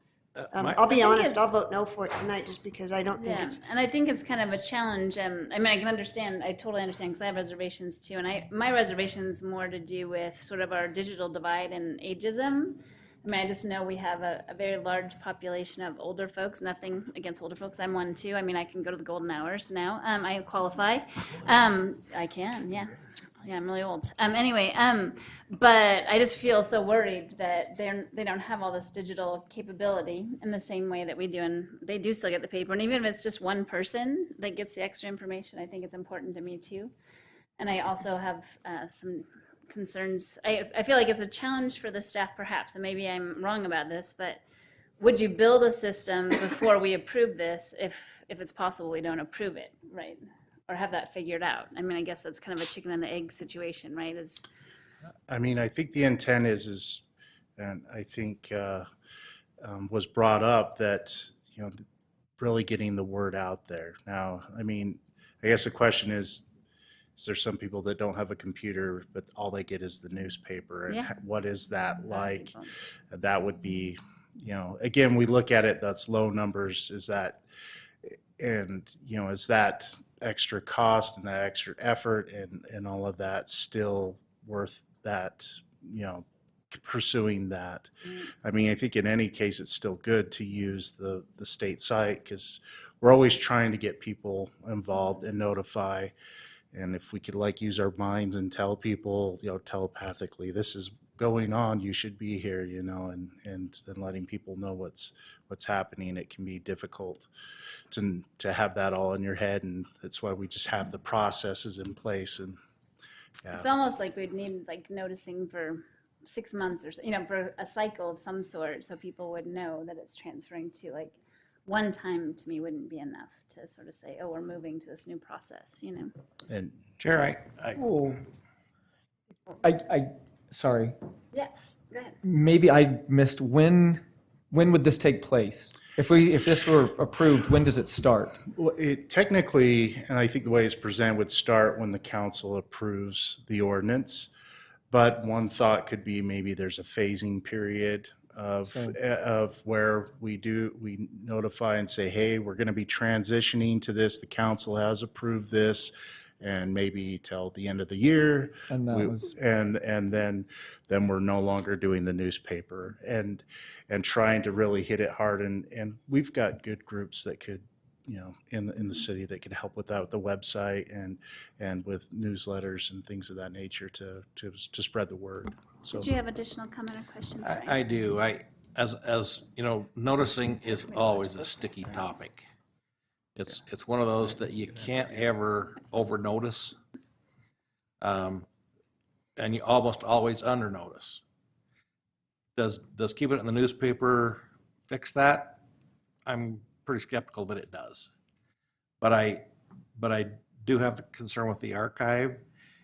I'll be honest, I'll vote no for it tonight just because I don't think it's. And I think it's kind of a challenge. I mean, I can understand, I totally understand, because I have reservations too. And my reservation's more to do with sort of our digital divide and ageism. I mean, I just know we have a very large population of older folks. Nothing against older folks. I'm one too. I mean, I can go to the golden hours now. I qualify. I can, yeah. Yeah, I'm really old. Anyway, but I just feel so worried that they don't have all this digital capability in the same way that we do, and they do still get the paper. And even if it's just one person that gets the extra information, I think it's important to me too. And I also have some concerns. I feel like it's a challenge for the staff, perhaps, and maybe I'm wrong about this, but would you build a system before we approve this if it's possible we don't approve it, right? Or have that figured out? I mean, I guess that's kind of a chicken and the egg situation, right? I mean, I think the intent is, and I think was brought up that, you know, really getting the word out there. Now, I mean, I guess the question is there some people that don't have a computer, but all they get is the newspaper? And what is that like? That would be, you know, again, we look at it, that's low numbers. Is that, and, you know, is that extra cost and that extra effort and all of that still worth that, you know, pursuing that? I mean, I think in any case, it's still good to use the state site, because we're always trying to get people involved and notify. And if we could like use our minds and tell people, you know, telepathically, this is going on, you should be here, you know, and then letting people know what's happening. It can be difficult to have that all in your head, and that's why we just have the processes in place. And It's almost like we'd need like noticing for 6 months or, you know, for a cycle of some sort, so people would know that it's transferring to, like, one time to me wouldn't be enough to sort of say, oh, we're moving to this new process, you know. And Chair, Sorry. Yeah, go ahead. Maybe I missed when would this take place? If this were approved, when does it start? Well, it technically, and I think the way it's presented, would start when the council approves the ordinance. But one thought could be maybe there's a phasing period of where we notify and say, hey, we're going to be transitioning to this. The council has approved this, and maybe till the end of the year, and then we're no longer doing the newspaper, and trying to really hit it hard. And we've got good groups that could, you know, in the city that could help with that, with the website and with newsletters and things of that nature to spread the word. So, did you have additional comment or questions? I do. As you know, noticing is always a sticky topic. It's one of those that you can't ever over notice, and you almost always under notice. Does keeping it in the newspaper fix that? I'm pretty skeptical that it does. But I do have the concern with the archive,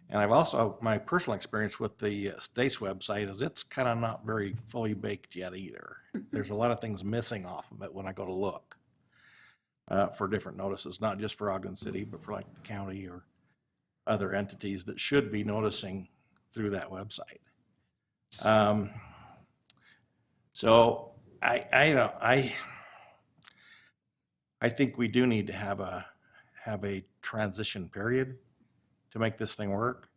and I've also, my personal experience with the state's website is it's kind of not very fully baked yet either. There's a lot of things missing off of it when I go to look. For different notices, not just for Ogden City, but for like the county or other entities that should be noticing through that website. So I think we do need to have a transition period to make this thing work.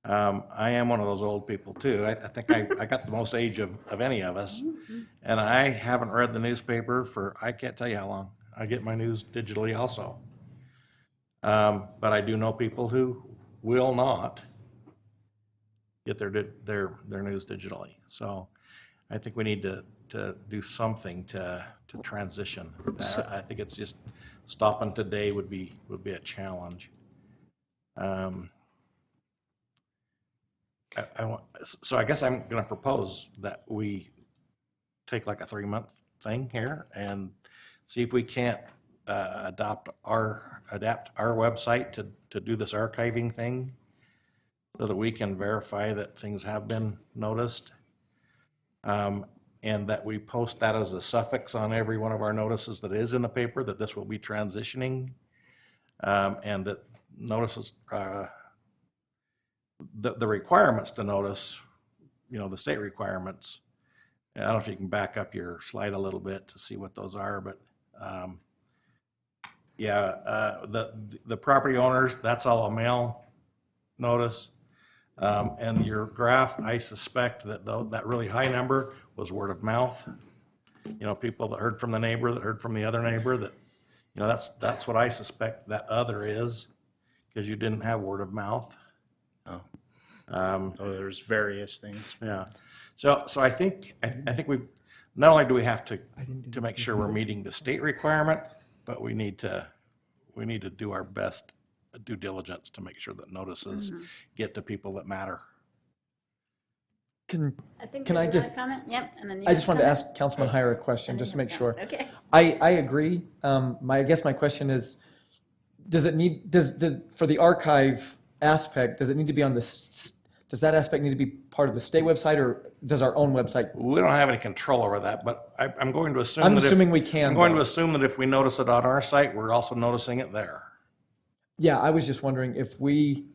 I am one of those old people too. I think I got the most age of any of us, and I haven't read the newspaper for, I can't tell you how long. I get my news digitally also. But I do know people who will not get their news digitally. So I think we need to do something to transition. I think it's just stopping today would be a challenge. So I guess I'm going to propose that we take like a 3-month thing here and see if we can't adapt our website to do this archiving thing, so that we can verify that things have been noticed. And and that we post that as a suffix on every one of our notices that is in the paper, that this will be transitioning, and that notices, the requirements to notice, the state requirements. I don't know if you can back up your slide a little bit to see what those are, but the property owners, that's all a mail notice. And your graph, I suspect that that really high number was word of mouth. People that heard from the neighbor, that heard from the other neighbor, that, that's what I suspect that other is, because you didn't have word of mouth. There's various things. Yeah. So I think we not only do we have to make sure we're meeting the state requirement, but we need to do our best due diligence to make sure that notices get to people that matter. Can I I just comment? Yep. And then I just wanted to ask Councilman Heyer a question just to make sure. Okay. I agree. I guess my question is, does for the archive aspect, does it need to be on this? Does that aspect need to be part of the state website, or does our own website? We don't have any control over that, but I'm going to assume. We can. I'm going to assume that if we notice it on our site, we're also noticing it there. Yeah, I was just wondering if we.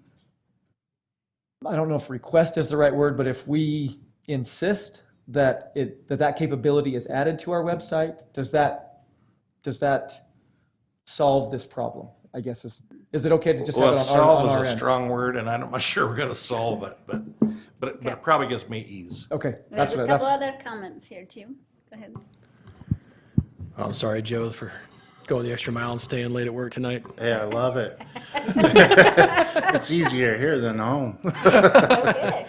I don't know if request is the right word, but if we insist that that capability is added to our website, does that solve this problem? I guess is it okay to just have it on solve on is our a end? strong word, and I'm not sure we're going to solve it, but it probably gives me ease. Okay, There's a couple other comments here too. Go ahead. Oh, I'm sorry, Joe, for going the extra mile and staying late at work tonight. Hey, I love it. It's easier here than home. Okay.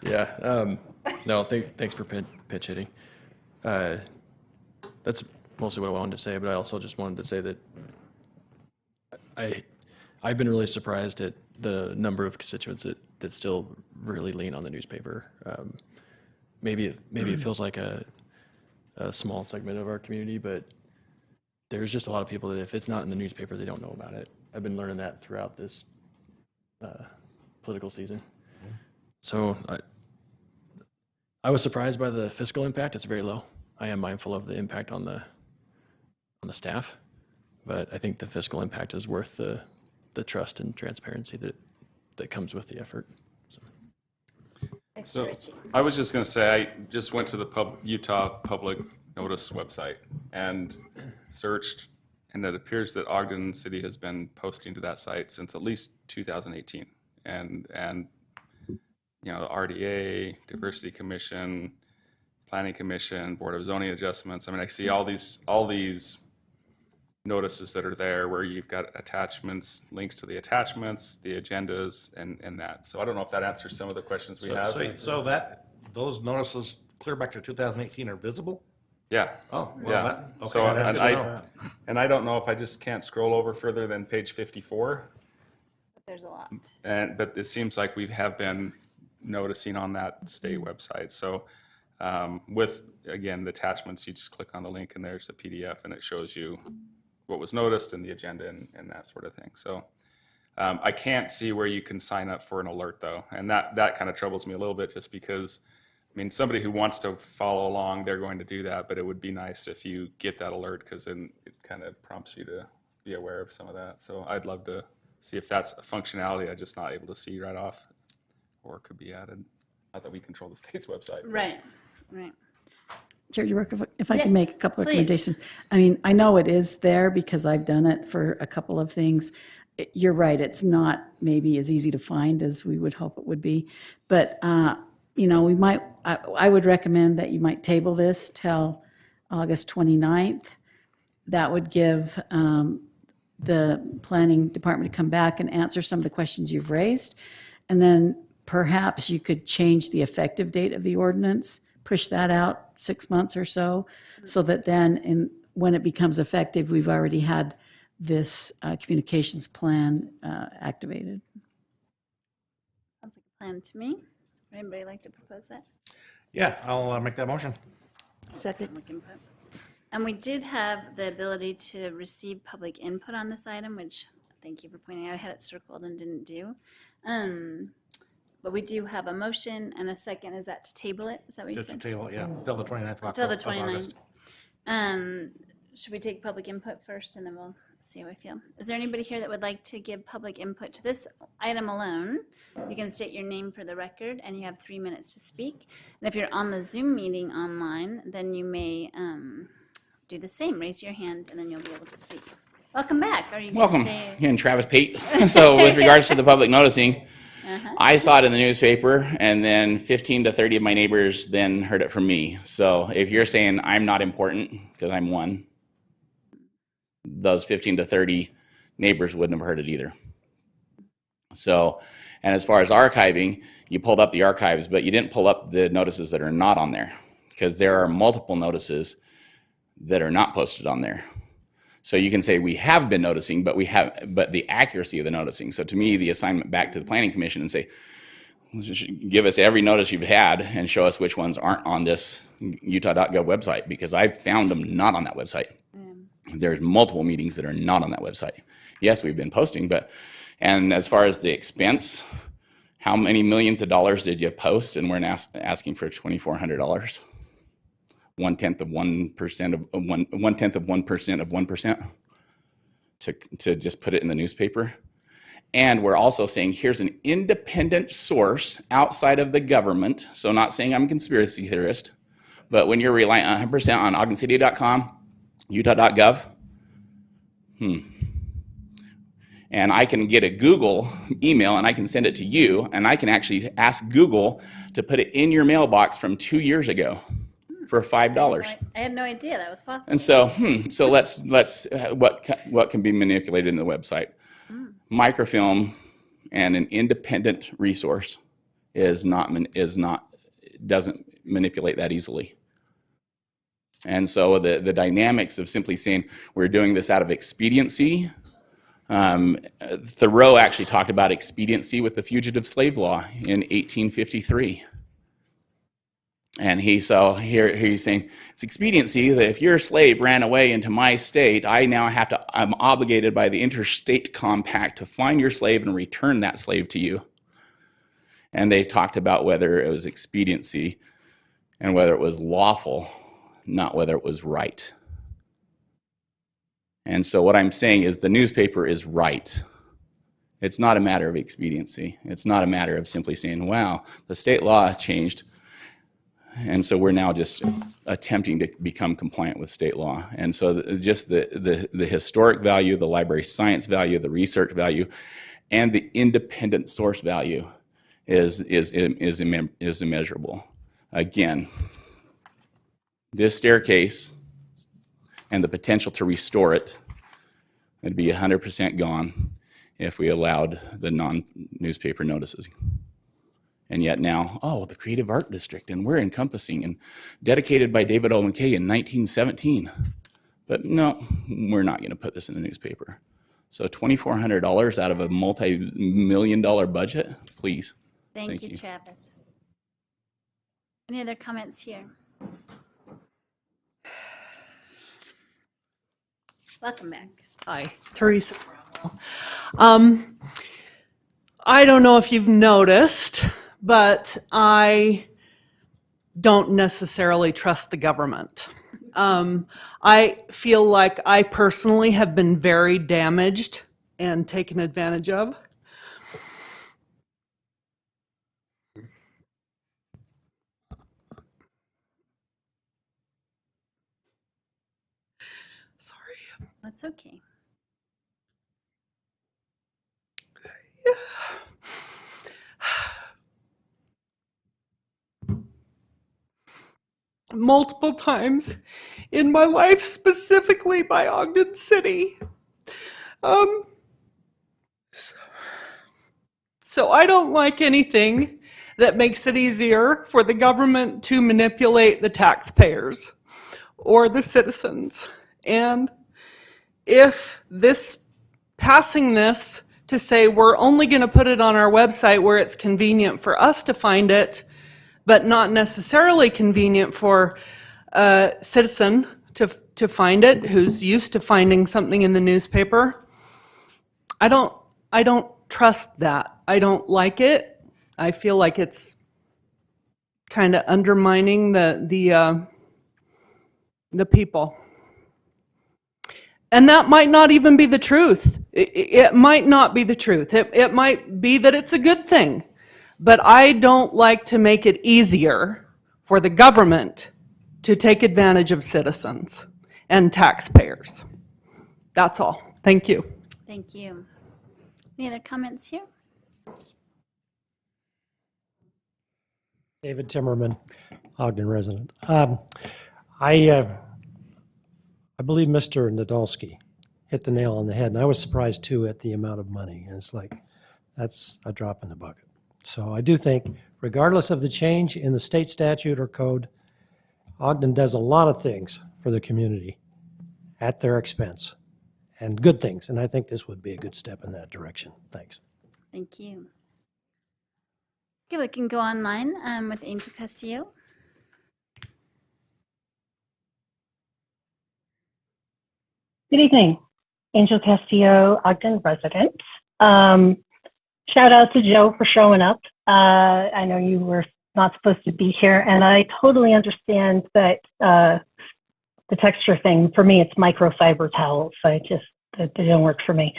Yeah. No, thanks for pitch hitting. That's mostly what I wanted to say, but I also just wanted to say that I've been really surprised at the number of constituents that still really lean on the newspaper. Maybe it feels like a small segment of our community, but there's just a lot of people that if it's not in the newspaper, they don't know about it. I've been learning that throughout this political season. So I was surprised by the fiscal impact. It's very low. I am mindful of the impact on the staff, but I think the fiscal impact is worth the trust and transparency that comes with the effort. So I was just going to say, I just went to the Utah Public Notice website and searched, and it appears that Ogden City has been posting to that site since at least 2018. And RDA, Diversity Commission, Planning Commission, Board of Zoning Adjustments. I mean, I see all these notices that are there where you've got attachments, links to the attachments, the agendas, and that. So I don't know if that answers some of the questions we have. So that those notices clear back to 2018 are visible? Yeah. Oh, well, yeah. okay, So that's good to know. and I don't know if I just can't scroll over further than page 54. There's a lot. But it seems like we have been noticing on that state website. So with, again, the attachments, you just click on the link and there's a PDF and it shows you what was noticed and the agenda and that sort of thing. So I can't see where you can sign up for an alert though. And that kind of troubles me a little bit just because, I mean, somebody who wants to follow along, they're going to do that, but it would be nice if you get that alert because then it kind of prompts you to be aware of some of that. So I'd love to see if that's a functionality I'm just not able to see right off or could be added. Not that we control the state's website. Right. Chair York, if I Yes, can make a couple of please. recommendations. I mean, I know it is there because I've done it for a couple of things. You're right, it's not maybe as easy to find as we would hope it would be. But, we might, I would recommend that you might table this till August 29th. That would give the planning department to come back and answer some of the questions you've raised. And then perhaps you could change the effective date of the ordinance, push that out 6 months or so that then when it becomes effective, we've already had this communications plan activated. Sounds like a plan to me. Would anybody like to propose that? Yeah, I'll make that motion. Second. And we did have the ability to receive public input on this item, which thank you for pointing out. I had it circled and didn't do. But we do have a motion and a second. Is that to table it? Is that what you Just to said? table, yeah, till the 29th Until the of August. 29th. Should we take public input first and then we'll see how we feel? Is there anybody here that would like to give public input to this item alone? You can state your name for the record and you have 3 minutes to speak. And if you're on the Zoom meeting online, then you may do the same. Raise your hand and then you'll be able to speak. Welcome back. Are you Welcome. going to say? Again, Travis Pate. So with regards to the public noticing, Uh-huh. I saw it in the newspaper, and then 15 to 30 of my neighbors then heard it from me. So if you're saying I'm not important, because I'm one, those 15 to 30 neighbors wouldn't have heard it either. So, and as far as archiving, you pulled up the archives, but you didn't pull up the notices that are not on there, because there are multiple notices that are not posted on there. So you can say we have been noticing, but the accuracy of the noticing. So to me, the assignment back to the Planning Commission and say, give us every notice you've had and show us which ones aren't on this utah.gov website, because I found them not on that website. There's multiple meetings that are not on that website. Yes, we've been posting, and as far as the expense, how many millions of dollars did you post? And we're asking for $2,400. 1/10 of 1% of 1/10 of 1% of 1% to just put it in the newspaper. And we're also saying here's an independent source outside of the government. So not saying I'm a conspiracy theorist, but when you're relying 100% on ogdencity.com, utah.gov, and I can get a Google email and I can send it to you, and I can actually ask Google to put it in your mailbox from 2 years ago. For $5. I had no idea that was possible. And so, so let's what can be manipulated in the website? Microfilm and an independent resource doesn't manipulate that easily. And so the dynamics of simply saying we're doing this out of expediency. Thoreau actually talked about expediency with the Fugitive Slave Law in 1853. And he's saying it's expediency that if your slave ran away into my state, I'm obligated by the interstate compact to find your slave and return that slave to you. And they talked about whether it was expediency and whether it was lawful, not whether it was right. And so what I'm saying is the newspaper is right. It's not a matter of expediency. It's not a matter of simply saying, wow, the state law changed. And so we're now just attempting to become compliant with state law. And so just the historic value, the library science value, the research value, and the independent source value is immeasurable. Again, this staircase and the potential to restore it would be 100% gone if we allowed the non-newspaper notices. And yet now, the Creative Art District, and we're encompassing and dedicated by David O. McKay in 1917. But no, we're not going to put this in the newspaper. So $2,400 out of a multi-million-dollar budget, please. Thank you, Travis. Any other comments here? Welcome back. Hi, Teresa Bramwell. I don't know if you've noticed, but I don't necessarily trust the government. I feel like I personally have been very damaged and taken advantage of. Sorry. That's okay. Multiple times in my life, specifically by Ogden City. So I don't like anything that makes it easier for the government to manipulate the taxpayers or the citizens. And if passing this to say we're only going to put it on our website where it's convenient for us to find it, but not necessarily convenient for a citizen to find it who's used to finding something in the newspaper. I don't trust that. I don't like it. I feel like it's kind of undermining the people. And that might not even be the truth. It might not be the truth. It might be that it's a good thing. But I don't like to make it easier for the government to take advantage of citizens and taxpayers. That's all. Thank you. Thank you. Any other comments here? David Timmerman, Ogden resident. I believe Mr. Nadolski hit the nail on the head, and I was surprised too at the amount of money. And it's like, that's a drop in the bucket. So I do think, regardless of the change in the state statute or code, Ogden does a lot of things for the community at their expense, and good things. And I think this would be a good step in that direction. Thanks. Thank you. Okay, we can go online with Angel Castillo. Good evening. Angel Castillo, Ogden resident. Shout out to Joe for showing up. I know you were not supposed to be here, and I totally understand that the texture thing. For me, it's microfiber towels. They don't work for me.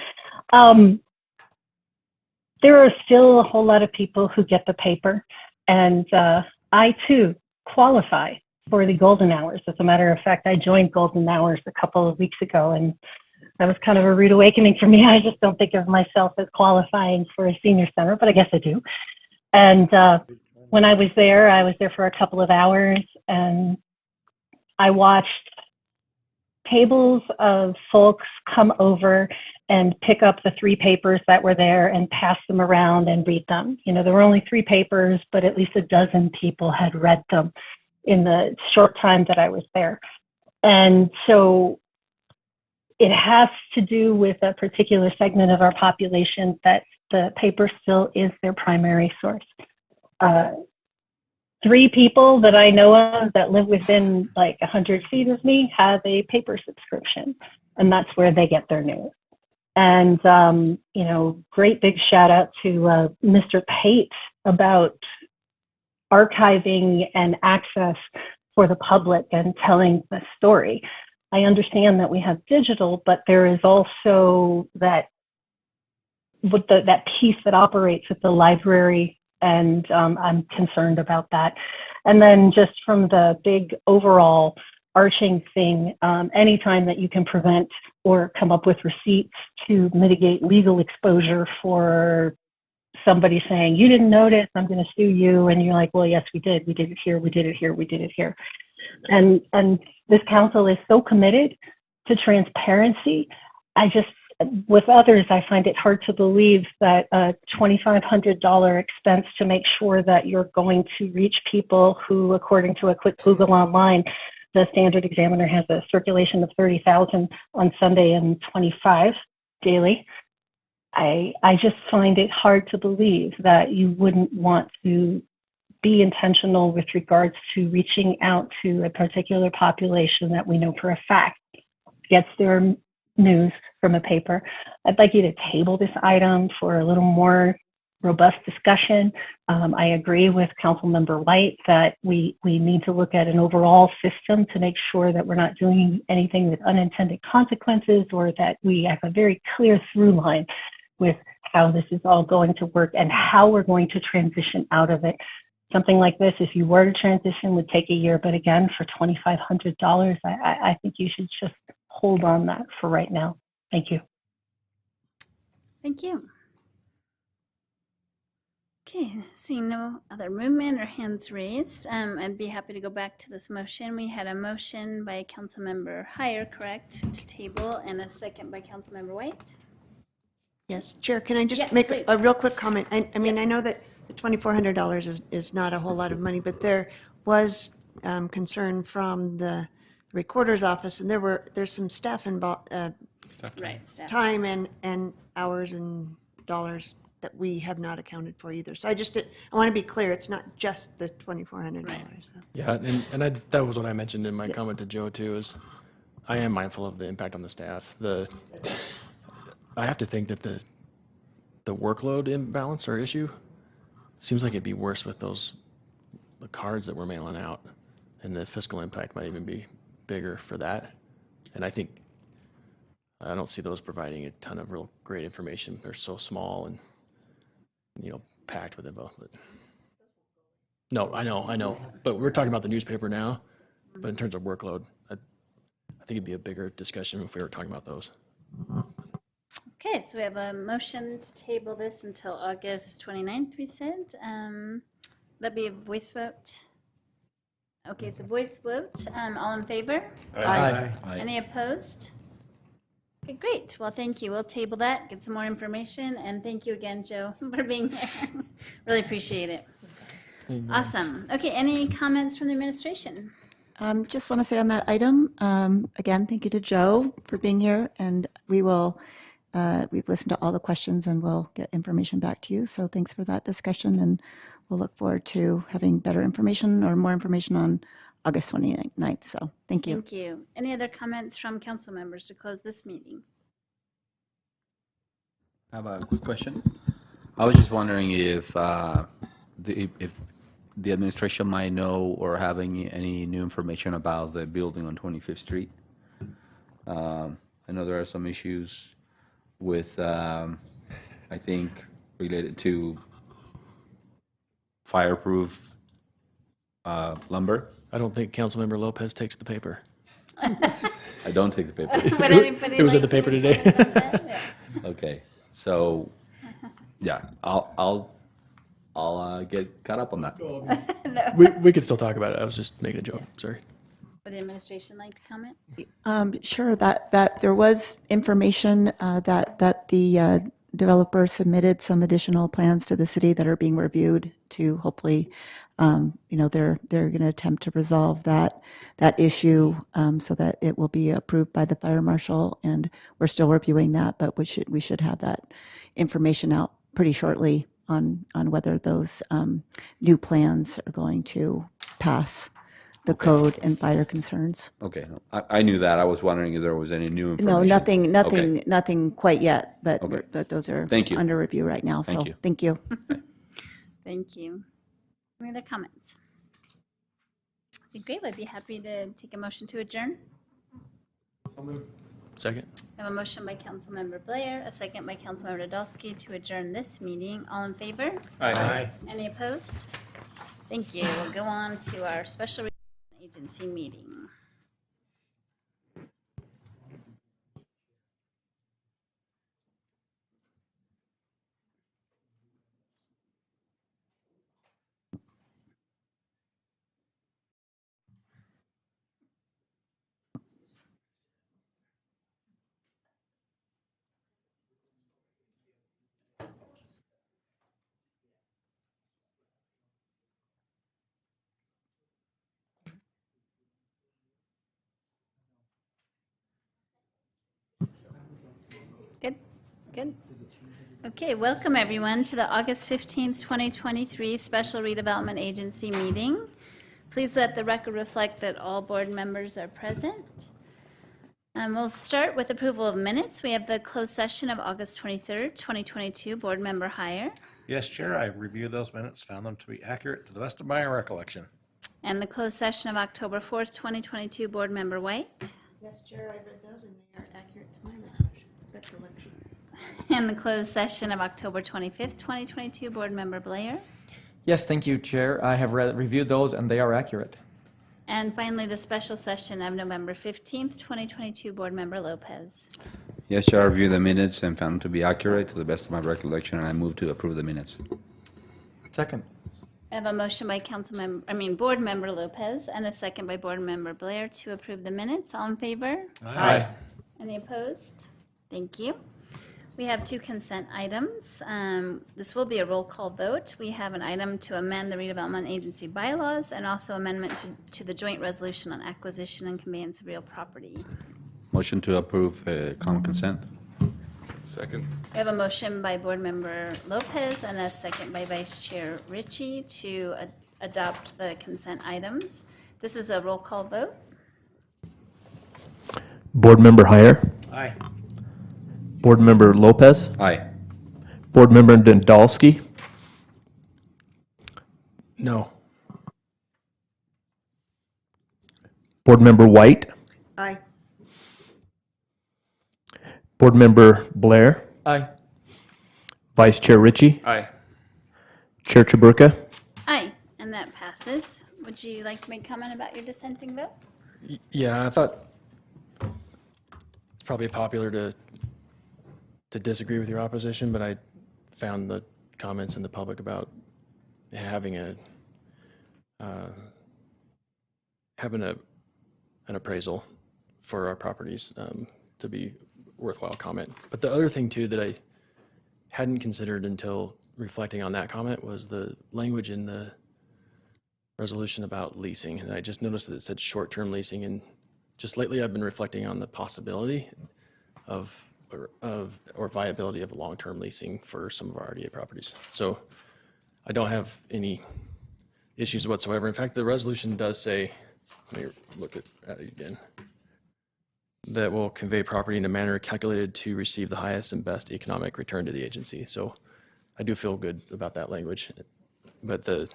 There are still a whole lot of people who get the paper, and I too qualify for the golden hours. As a matter of fact, I joined golden hours a couple of weeks ago, and that was kind of a rude awakening for me. I just don't think of myself as qualifying for a senior center, but I guess I do. And when I was there for a couple of hours, and I watched tables of folks come over and pick up the 3 papers that were there and pass them around and read them. You know, there were only 3 papers, but at least a dozen people had read them in the short time that I was there. And so it has to do with a particular segment of our population that the paper still is their primary source. 3 people that I know of that live within like 100 feet of me have a paper subscription, and that's where they get their news. And, you know, great big shout out to Mr. Pate about archiving and access for the public and telling the story. I understand that we have digital, but there is also that piece that operates at the library, and I'm concerned about that. And then just from the big overall arching thing, anytime that you can prevent or come up with receipts to mitigate legal exposure for somebody saying, you didn't notice, I'm going to sue you. And you're like, well, yes, we did. We did it here. We did it here. We did it here. And this council is so committed to transparency. With others, I find it hard to believe that a $2,500 expense to make sure that you're going to reach people who, according to a quick Google online, the Standard Examiner has a circulation of 30,000 on Sunday and 25 daily. I just find it hard to believe that you wouldn't want to be intentional with regards to reaching out to a particular population that we know for a fact gets their news from a paper. I'd like you to table this item for a little more robust discussion. I agree with Councilmember White that we need to look at an overall system to make sure that we're not doing anything with unintended consequences, or that we have a very clear through line with how this is all going to work and how we're going to transition out of it. Something like this, if you were to transition, would take a year, but again, for $2,500, I think you should just hold on that for right now. Thank you. Thank you. Okay, seeing no other movement or hands raised, I'd be happy to go back to this motion. We had a motion by Councilmember Heyer, correct, to table, and a second by Councilmember White. Yes, Chair, can I just Yeah, make please. a real quick comment? I mean, Yes. I know that the $2,400 is not a whole lot of money, but there was concern from the recorder's office, and there's some staff involved, Right, staff. time and hours and dollars that we have not accounted for either. So I want to be clear, it's not just the $2,400. So. Yeah, and that was what I mentioned in my comment to Joe too, is I am mindful of the impact on the staff. I have to think that the workload imbalance or issue Seems like it'd be worse with the cards that we're mailing out, and the fiscal impact might even be bigger for that. And I don't see those providing a ton of real great information. They're so small and, packed with info. But no, I know. But we're talking about the newspaper now. But in terms of workload, I think it'd be a bigger discussion if we were talking about those. Okay, so we have a motion to table this until August 29th, we said. That'd be a voice vote. Okay, it's a voice vote. All in favor? Aye. Aye. Any opposed? Okay, great. Well, thank you. We'll table that, get some more information, and thank you again, Joe, for being here. Really appreciate it. Awesome. Okay, any comments from the administration? Just want to say on that item, again, thank you to Joe for being here, and we've listened to all the questions and we'll get information back to you. So thanks for that discussion, and we'll look forward to having better information or more information on August 29th. So thank you. Thank you. Any other comments from council members to close this meeting? I have a quick question. I was just wondering if the administration might know or have any new information about the building on 25th Street. I know there are some issues with, I think, related to fireproof lumber. I don't think Councilmember Lopez takes the paper. I don't take the paper. It was in the paper today. Okay, so yeah, I'll get caught up on that. No. We could still talk about it. I was just making a joke. Sorry. Would the administration like to comment? Sure, that there was information that the developer submitted some additional plans to the city that are being reviewed to hopefully, they're going to attempt to resolve that issue so that it will be approved by the fire marshal, and we're still reviewing that, but we should have that information out pretty shortly on whether those new plans are going to pass the code and fire concerns. Okay, I knew that. I was wondering if there was any new information. No, nothing quite yet, but Okay. but those are Thank you. under review right now. Thank So you. thank you. Thank you. Any other comments? Okay, great. I'd be happy to take a motion to adjourn. Second. I have a motion by Councilmember Blair, a second by Councilmember Nadolski to adjourn this meeting. All in favor? Aye. Any opposed? Thank you. We'll go on to our special agency meeting. Good, good. Okay, welcome everyone to the August 15th, 2023 Special Redevelopment Agency meeting. Please let the record reflect that all board members are present. We'll start with approval of minutes. We have the closed session of August 23rd, 2022, board member hire, Yes, Chair, I've reviewed those minutes, found them to be accurate to the best of my recollection. and the closed session of October 4th, 2022, board member White, Yes, Chair, I read those and they are accurate to my recollection. and the closed session of October 25th, 2022, board member Blair. Yes, thank you, Chair. I have reviewed those, and they are accurate. And finally, the special session of November 15th, 2022, board member Lopez. Yes, Chair, I reviewed the minutes and found them to be accurate to the best of my recollection, and I move to approve the minutes. Second. I have a motion by board member Lopez and a second by board member Blair to approve the minutes. All in favor? Aye. Any opposed? Thank you. We have two consent items. This will be a roll call vote. We have an item to amend the redevelopment agency bylaws and also amendment to the joint resolution on acquisition and conveyance of real property. Motion to approve common consent. Second. We have a motion by board member Lopez and a second by vice chair Ritchie to adopt the consent items. This is a roll call vote. Board member Heyer. Aye. Board member Lopez. Aye. Board member Nadolski. No. Board Member White. Aye. Board Member Blair. Aye. Vice Chair Ritchie. Aye. Chair Chaburka. Aye, and that passes. Would you like to make comment about your dissenting vote? Yeah, I thought it's probably popular to disagree with your opposition, but I found the comments in the public about having an appraisal for our properties to be worthwhile comment. But the other thing too that I hadn't considered until reflecting on that comment was the language in the resolution about leasing. And I just noticed that it said short-term leasing, and just lately I've been reflecting on the possibility of or viability of long-term leasing for some of our RDA properties. So I don't have any issues whatsoever. In fact, the resolution does say, let me look at it again, that will convey property in a manner calculated to receive the highest and best economic return to the agency. So I do feel good about that language. But the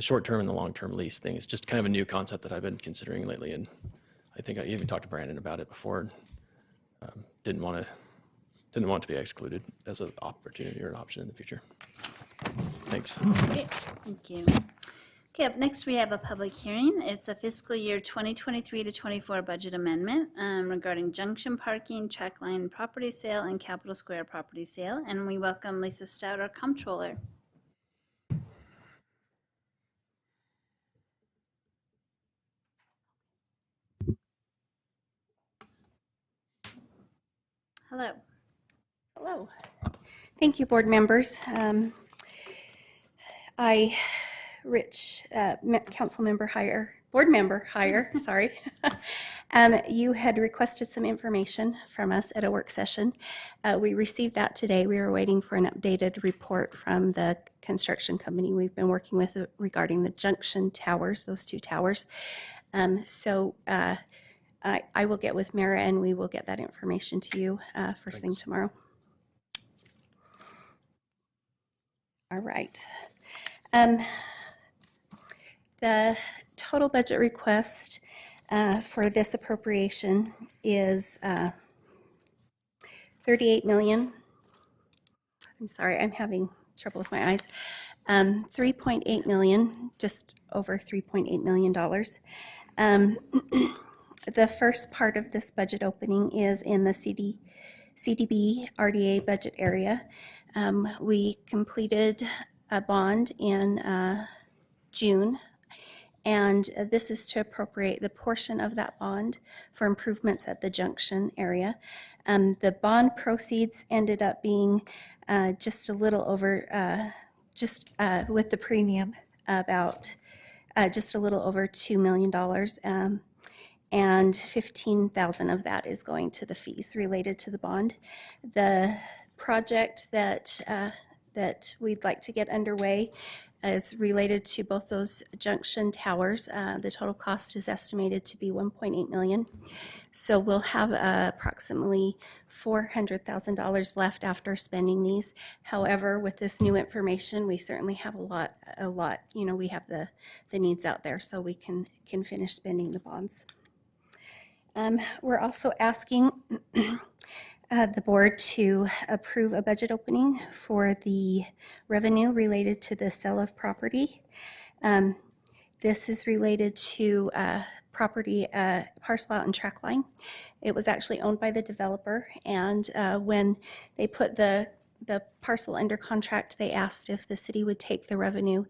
short-term and the long-term lease thing is just kind of a new concept that I've been considering lately. And I think I even talked to Brandon about it before. Didn't want to be excluded as an opportunity or an option in the future. Thanks. Great, thank you. Okay, up next we have a public hearing. It's a fiscal year 2023 to 24 budget amendment regarding Junction parking, Trackline property sale, and Capitol Square property sale. And we welcome Lisa Stout, our comptroller. Hello. Hello. Thank you, board members. Council member Heyer, board member Heyer, sorry. You had requested some information from us at a work session. We received that today. We were waiting for an updated report from the construction company we've been working with regarding the Junction towers, those two towers. I will get with Mara and we will get that information to you first thing tomorrow. All right. The total budget request for this appropriation is $38 million. I'm sorry, I'm having trouble with my eyes. $3.8 million, just over $3.8 million. The first part of this budget opening is in the CDB RDA budget area. We completed a bond in June, and this is to appropriate the portion of that bond for improvements at the Junction area. The bond proceeds ended up being just a little over, with the premium, about just a little over $2 million. And $15,000 of that is going to the fees related to the bond. The project that we'd like to get underway is related to both those Junction towers. The total cost is estimated to be $1.8 million. So we'll have approximately $400,000 left after spending these. However, with this new information, we certainly have a lot, we have the needs out there, so we can finish spending the bonds. We're also asking the board to approve a budget opening for the revenue related to the sale of property. This is related to property parcel out in Trackline. It was actually owned by the developer, and when they put the parcel under contract, they asked if the city would take the revenue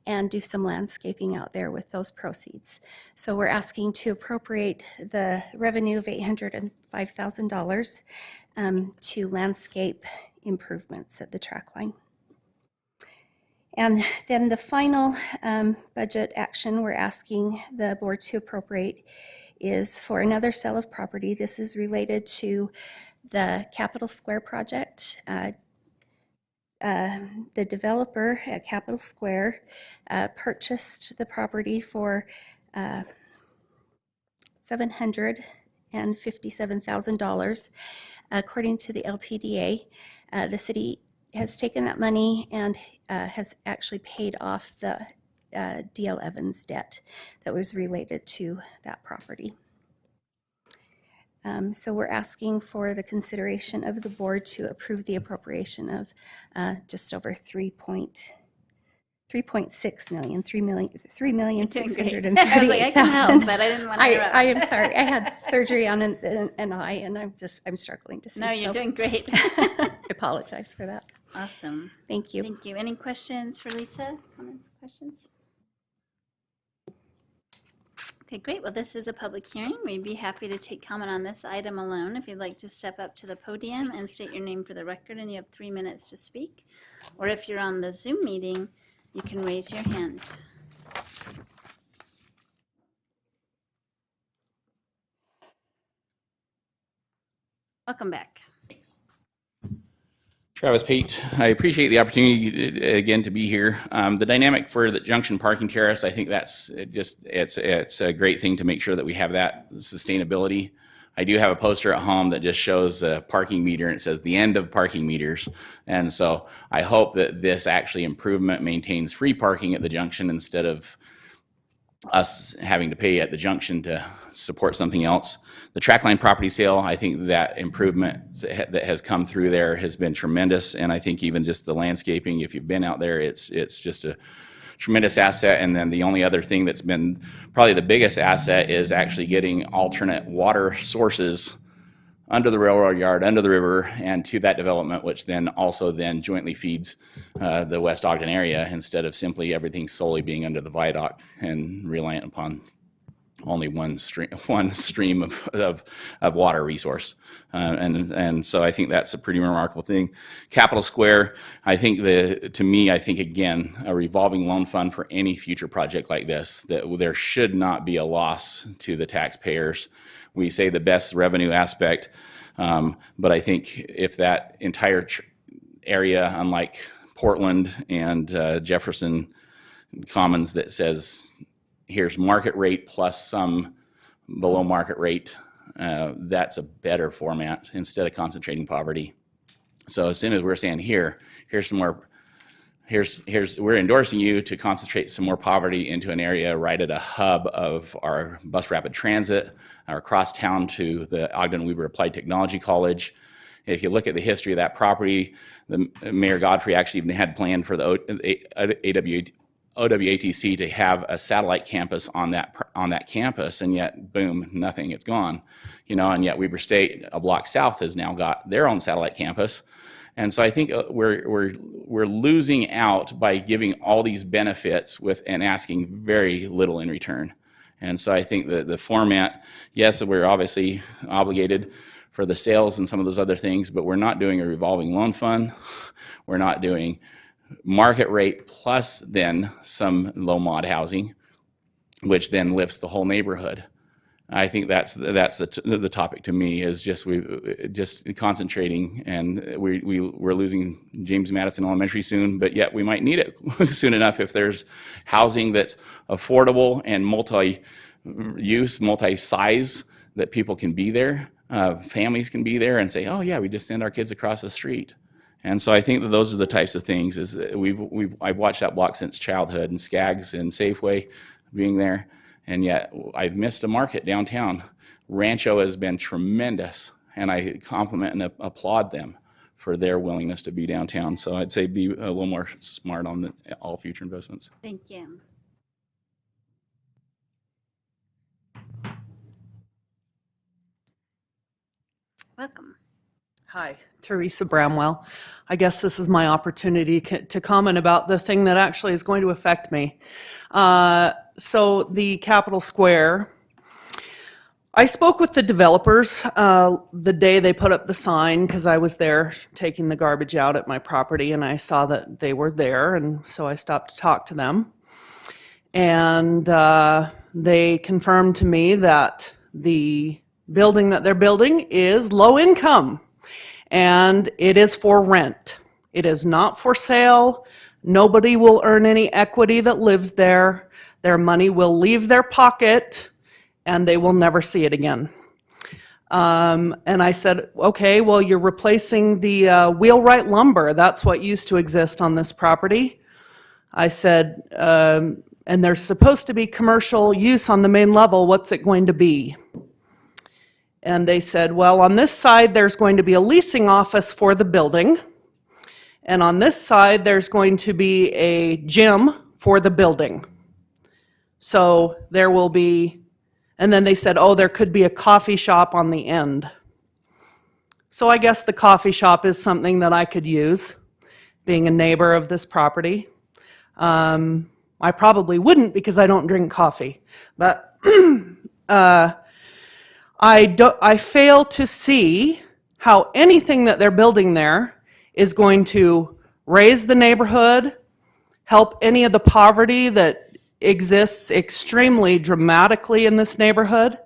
and do some landscaping out there with those proceeds. So we're asking to appropriate the revenue of $805,000 to landscape improvements at the Trackline. And then the final budget action we're asking the board to appropriate is for another sale of property. This is related to the Capitol Square project. The developer at Capitol Square purchased the property for $757,000. According to the LTDA, the city has taken that money and has actually paid off the D.L. Evans debt that was related to that property. So we're asking for the consideration of the board to approve the appropriation of just over 3.6 million, 3,630,000. I was like, I can help, but I didn't want to interrupt. I am sorry. I had surgery on an eye, and I'm struggling to see. No, you're doing great. I apologize for that. Awesome. Thank you. Thank you. Any questions for Lisa? Comments, questions? Okay, great. Well, this is a public hearing. We'd be happy to take comment on this item alone. If you'd like to step up to the podium and state your name for the record, and you have 3 minutes to speak. Or if you're on the Zoom meeting, you can raise your hand. Welcome back. Travis Pate, I appreciate the opportunity again to be here. The dynamic for the Junction parking terrace, I think that's it's a great thing to make sure that we have that sustainability. I do have a poster at home that just shows a parking meter and it says the end of parking meters. And so I hope that this actually improvement maintains free parking at the Junction instead of us having to pay at the Junction to support something else. The Trackline property sale, I think that improvement that has come through there has been tremendous, and I think even just the landscaping, if you've been out there, it's just a tremendous asset. And then the only other thing that's been probably the biggest asset is actually getting alternate water sources under the railroad yard, under the river, and to that development, which then also then jointly feeds the West Ogden area instead of simply everything solely being under the viaduct and reliant upon only one stream of water resource. And so I think that's a pretty remarkable thing. Capitol Square, I think to me, I think again, a revolving loan fund for any future project like this, that there should not be a loss to the taxpayers. We say the best revenue aspect, but I think if that entire area, unlike Portland and Jefferson Commons, that says here's market rate plus some below market rate, that's a better format instead of concentrating poverty. So as soon as we're saying here's some more, we're endorsing you to concentrate some more poverty into an area right at a hub of our bus rapid transit, our crosstown to the Ogden Weber Applied Technology College. If you look at the history of that property, the Mayor Godfrey actually even had planned for the OWATC to have a satellite campus on that campus, and yet boom, nothing, it's gone. And yet Weber State, a block south, has now got their own satellite campus. And so I think we're losing out by giving all these benefits and asking very little in return. And so I think that the format, yes, we're obviously obligated for the sales and some of those other things, but we're not doing a revolving loan fund. We're not doing market rate plus then some low mod housing, which then lifts the whole neighborhood. I think that's the topic to me, is just concentrating, and we're losing James Madison Elementary soon, but yet we might need it soon enough if there's housing that's affordable and multi-use, multi-size, that people can be there, families can be there and say, oh yeah, we just send our kids across the street. And so I think that those are the types of things. Is that I've watched that block since childhood, and Skaggs and Safeway being there, and yet I've missed a market downtown. Rancho has been tremendous, and I compliment and applaud them for their willingness to be downtown. So I'd say be a little more smart on all future investments. Thank you. Welcome. Hi, Teresa Bramwell. I guess this is my opportunity to comment about the thing that actually is going to affect me. So the Capitol Square, I spoke with the developers the day they put up the sign, because I was there taking the garbage out at my property, and I saw that they were there, and so I stopped to talk to them. And they confirmed to me that the building that they're building is low income. And it is for rent. It is not for sale. Nobody will earn any equity that lives there. Their money will leave their pocket, and they will never see it again. And I said, okay, well, you're replacing the wheelwright lumber. That's what used to exist on this property. I said, and there's supposed to be commercial use on the main level, what's it going to be? And they said, well, on this side, there's going to be a leasing office for the building. And on this side, there's going to be a gym for the building. So there will be, and then they said, oh, there could be a coffee shop on the end. So I guess the coffee shop is something that I could use, being a neighbor of this property. I probably wouldn't because I don't drink coffee, but I fail to see how anything that they're building there is going to raise the neighborhood, help any of the poverty that exists extremely dramatically in this neighborhood.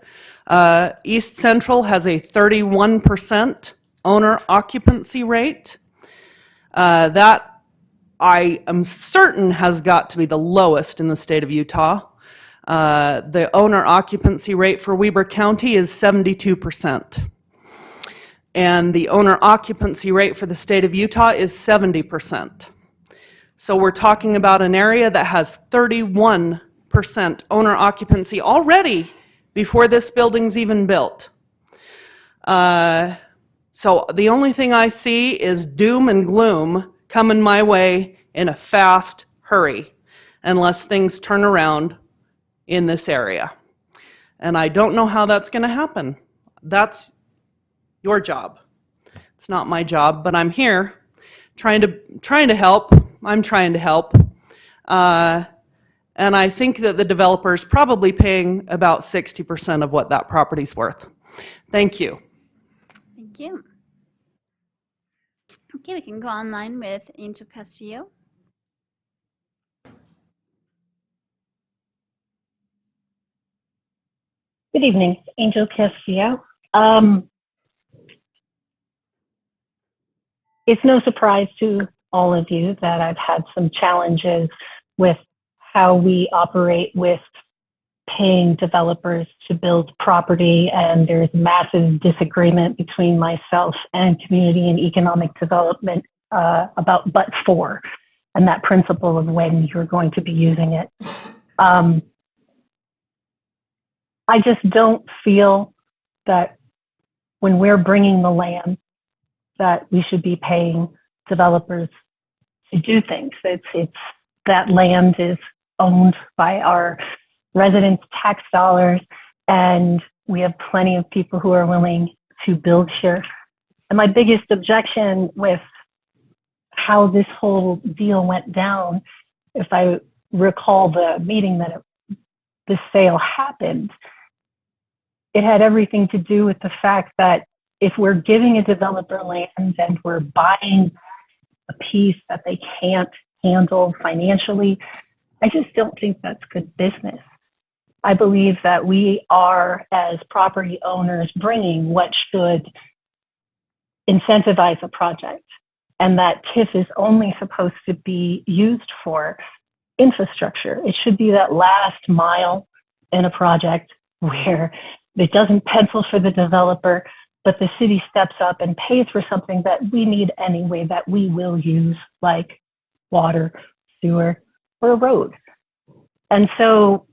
East Central has a 31% owner occupancy rate. That I am certain has got to be the lowest in the state of Utah. The owner occupancy rate for Weber County is 72%. And the owner occupancy rate for the state of Utah is 70%. So we're talking about an area that has 31% owner occupancy already before this building's even built. So the only thing I see is doom and gloom coming my way in a fast hurry unless things turn around in this area. And I don't know how that's going to happen. That's your job. It's not my job, but I'm here trying to help. I'm trying to help. And I think that the developer is probably paying about 60% of what that property's worth. Thank you. Thank you. Okay, we can go online with Angel Castillo. Good evening, Angel Castillo. It's no surprise to all of you that I've had some challenges with how we operate with paying developers to build property, and there's massive disagreement between myself and Community and Economic Development about but-for, and that principle of when you're going to be using it. I just don't feel that when we're bringing the land that we should be paying developers to do things. It's that land is owned by our residents' tax dollars, and we have plenty of people who are willing to build here. And my biggest objection with how this whole deal went down, if I recall the meeting that the sale happened, it had everything to do with the fact that if we're giving a developer land and we're buying a piece that they can't handle financially, I just don't think that's good business. I believe that we are, as property owners, bringing what should incentivize a project, and that TIF is only supposed to be used for infrastructure. It should be that last mile in a project where it doesn't pencil for the developer, but the city steps up and pays for something that we need anyway, that we will use, like water, sewer, or a road. And so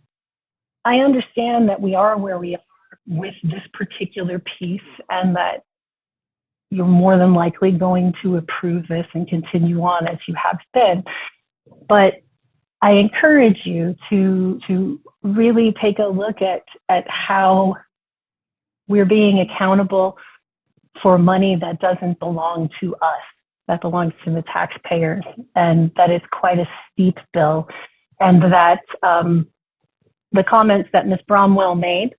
I understand that we are where we are with this particular piece, and that you're more than likely going to approve this and continue on as you have been. But I encourage you to really take a look at how we're being accountable for money that doesn't belong to us, that belongs to the taxpayers, and that is quite a steep bill. And that the comments that Ms. Bromwell made,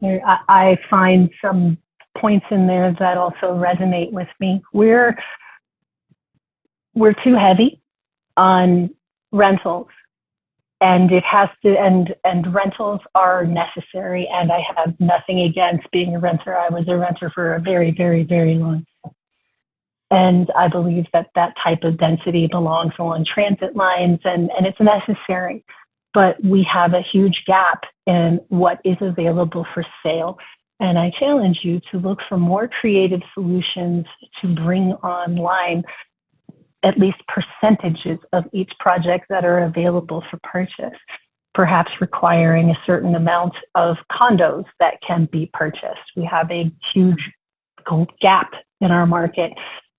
I find some points in there that also resonate with me. We're too heavy on rentals, and it has to, and rentals are necessary, and I have nothing against being a renter. I was a renter for a very, very, very long time. And I believe that that type of density belongs along transit lines, and it's necessary. But we have a huge gap in what is available for sale. And I challenge you to look for more creative solutions to bring online at least percentages of each project that are available for purchase, perhaps requiring a certain amount of condos that can be purchased. We have a huge gap in our market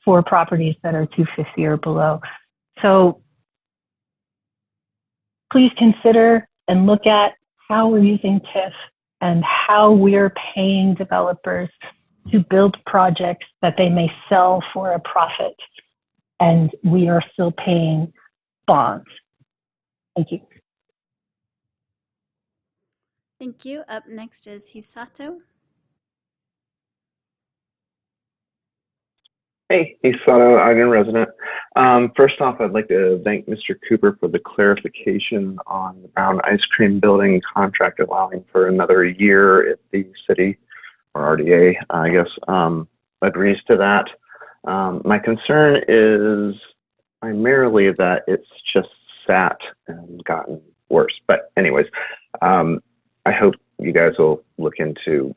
for properties that are 250 or below. So please consider and look at how we're using TIF and how we're paying developers to build projects that they may sell for a profit, and we are still paying bonds. Thank you. Thank you. Up next is Hisato. Hey, Hisato, Ogden resident. First off, I'd like to thank Mr. Cooper for the clarification on the Brown Ice Cream Building contract allowing for another year if the city or RDA, I guess, agrees to that. My concern is primarily that it's just sat and gotten worse. But anyways, I hope you guys will look into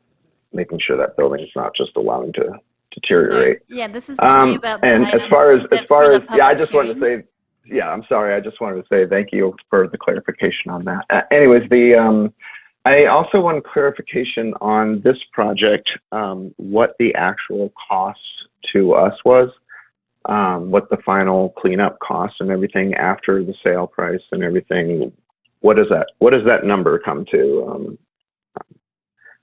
making sure that building is not just allowing to deteriorate. So, yeah, this is only about the and item as far as yeah, I just hearing. wanted to say, yeah, I'm sorry, I just wanted to say thank you for the clarification on that. Anyways, I also want clarification on this project, what the actual cost to us was, what the final cleanup cost and everything after the sale price and everything. What does that number come to?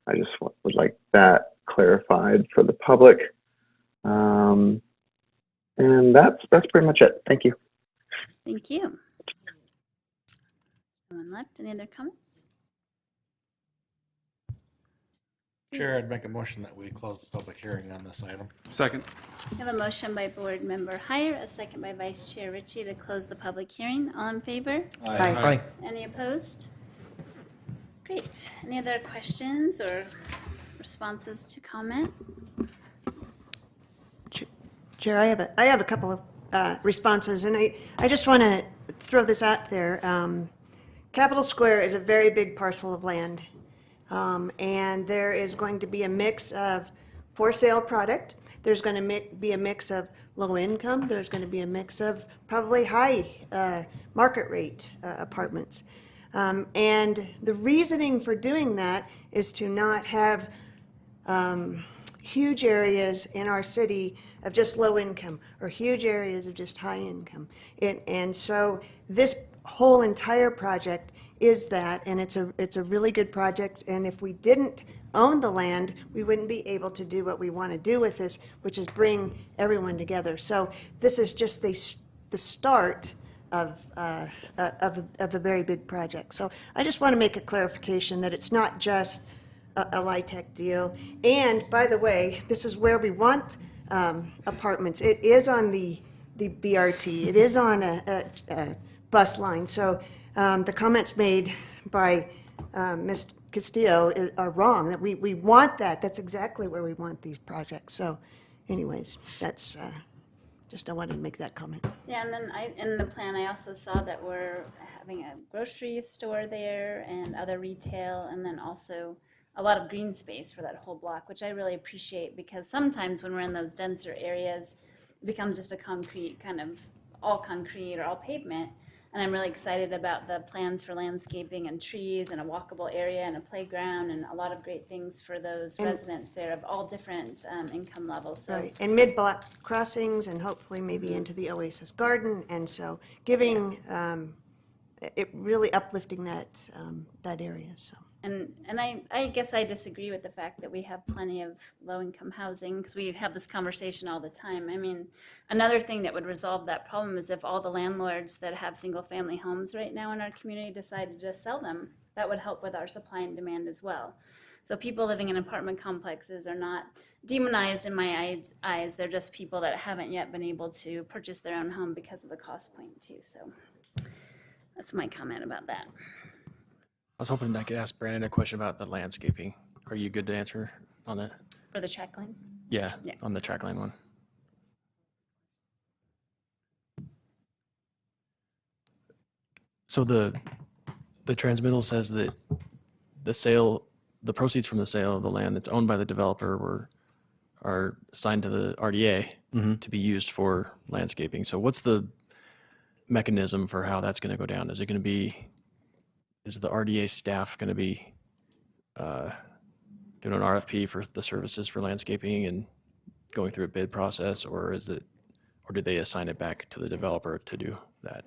I just would like that clarified for the public. And that's pretty much it. Thank you. Thank you. Anyone left? Any other comments? Chair, I'd make a motion that we close the public hearing on this item. Second. We have a motion by Board Member Heyer, a second by Vice Chair Ritchie to close the public hearing. All in favor? Aye. Aye. Any opposed? Great. Any other questions or responses to comment? Chair, I have a couple of responses, and I just want to throw this out there. Capitol Square is a very big parcel of land, and there is going to be a mix of for sale product. There's going to be a mix of low income. There's going to be a mix of probably high market rate apartments. And the reasoning for doing that is to not have huge areas in our city of just low income or huge areas of just high income. And so this whole entire project is that, and it's a really good project. And if we didn't own the land, we wouldn't be able to do what we want to do with this, which is bring everyone together. So this is just the start of a very big project. So I just want to make a clarification that it's not just a LIHTC deal. And by the way, this is where we want apartments. It is on the BRT. It is on a bus line. So the comments made by Ms. Castillo are wrong, that we want that. That's exactly where we want these projects. So anyways, that's just I wanted to make that comment. Yeah, and then in the plan, I also saw that we're having a grocery store there and other retail, and then also a lot of green space for that whole block, which I really appreciate, because sometimes when we're in those denser areas, it becomes just a concrete, kind of all concrete or all pavement. And I'm really excited about the plans for landscaping and trees and a walkable area and a playground and a lot of great things for those residents there of all different income levels. So. Right, and mid-block crossings and hopefully maybe into the Oasis Garden. And so giving, it really uplifting that area, so. And I guess I disagree with the fact that we have plenty of low-income housing, because we have this conversation all the time. I mean, another thing that would resolve that problem is if all the landlords that have single-family homes right now in our community decide to just sell them. That would help with our supply and demand as well. So people living in apartment complexes are not demonized in my eyes. They're just people that haven't yet been able to purchase their own home because of the cost point too. So that's my comment about that. I was hoping I could ask Brandon a question about the landscaping. Are you good to answer on that? For the Trackline? Yeah, on the Trackline one. So the transmittal says that the proceeds from the sale of the land that's owned by the developer are assigned to the RDA. to be used for landscaping. So what's the mechanism for how that's going to go down? Is it going to be, is the RDA staff going to be doing an RFP for the services for landscaping and going through a bid process, or is it, or do they assign it back to the developer to do that?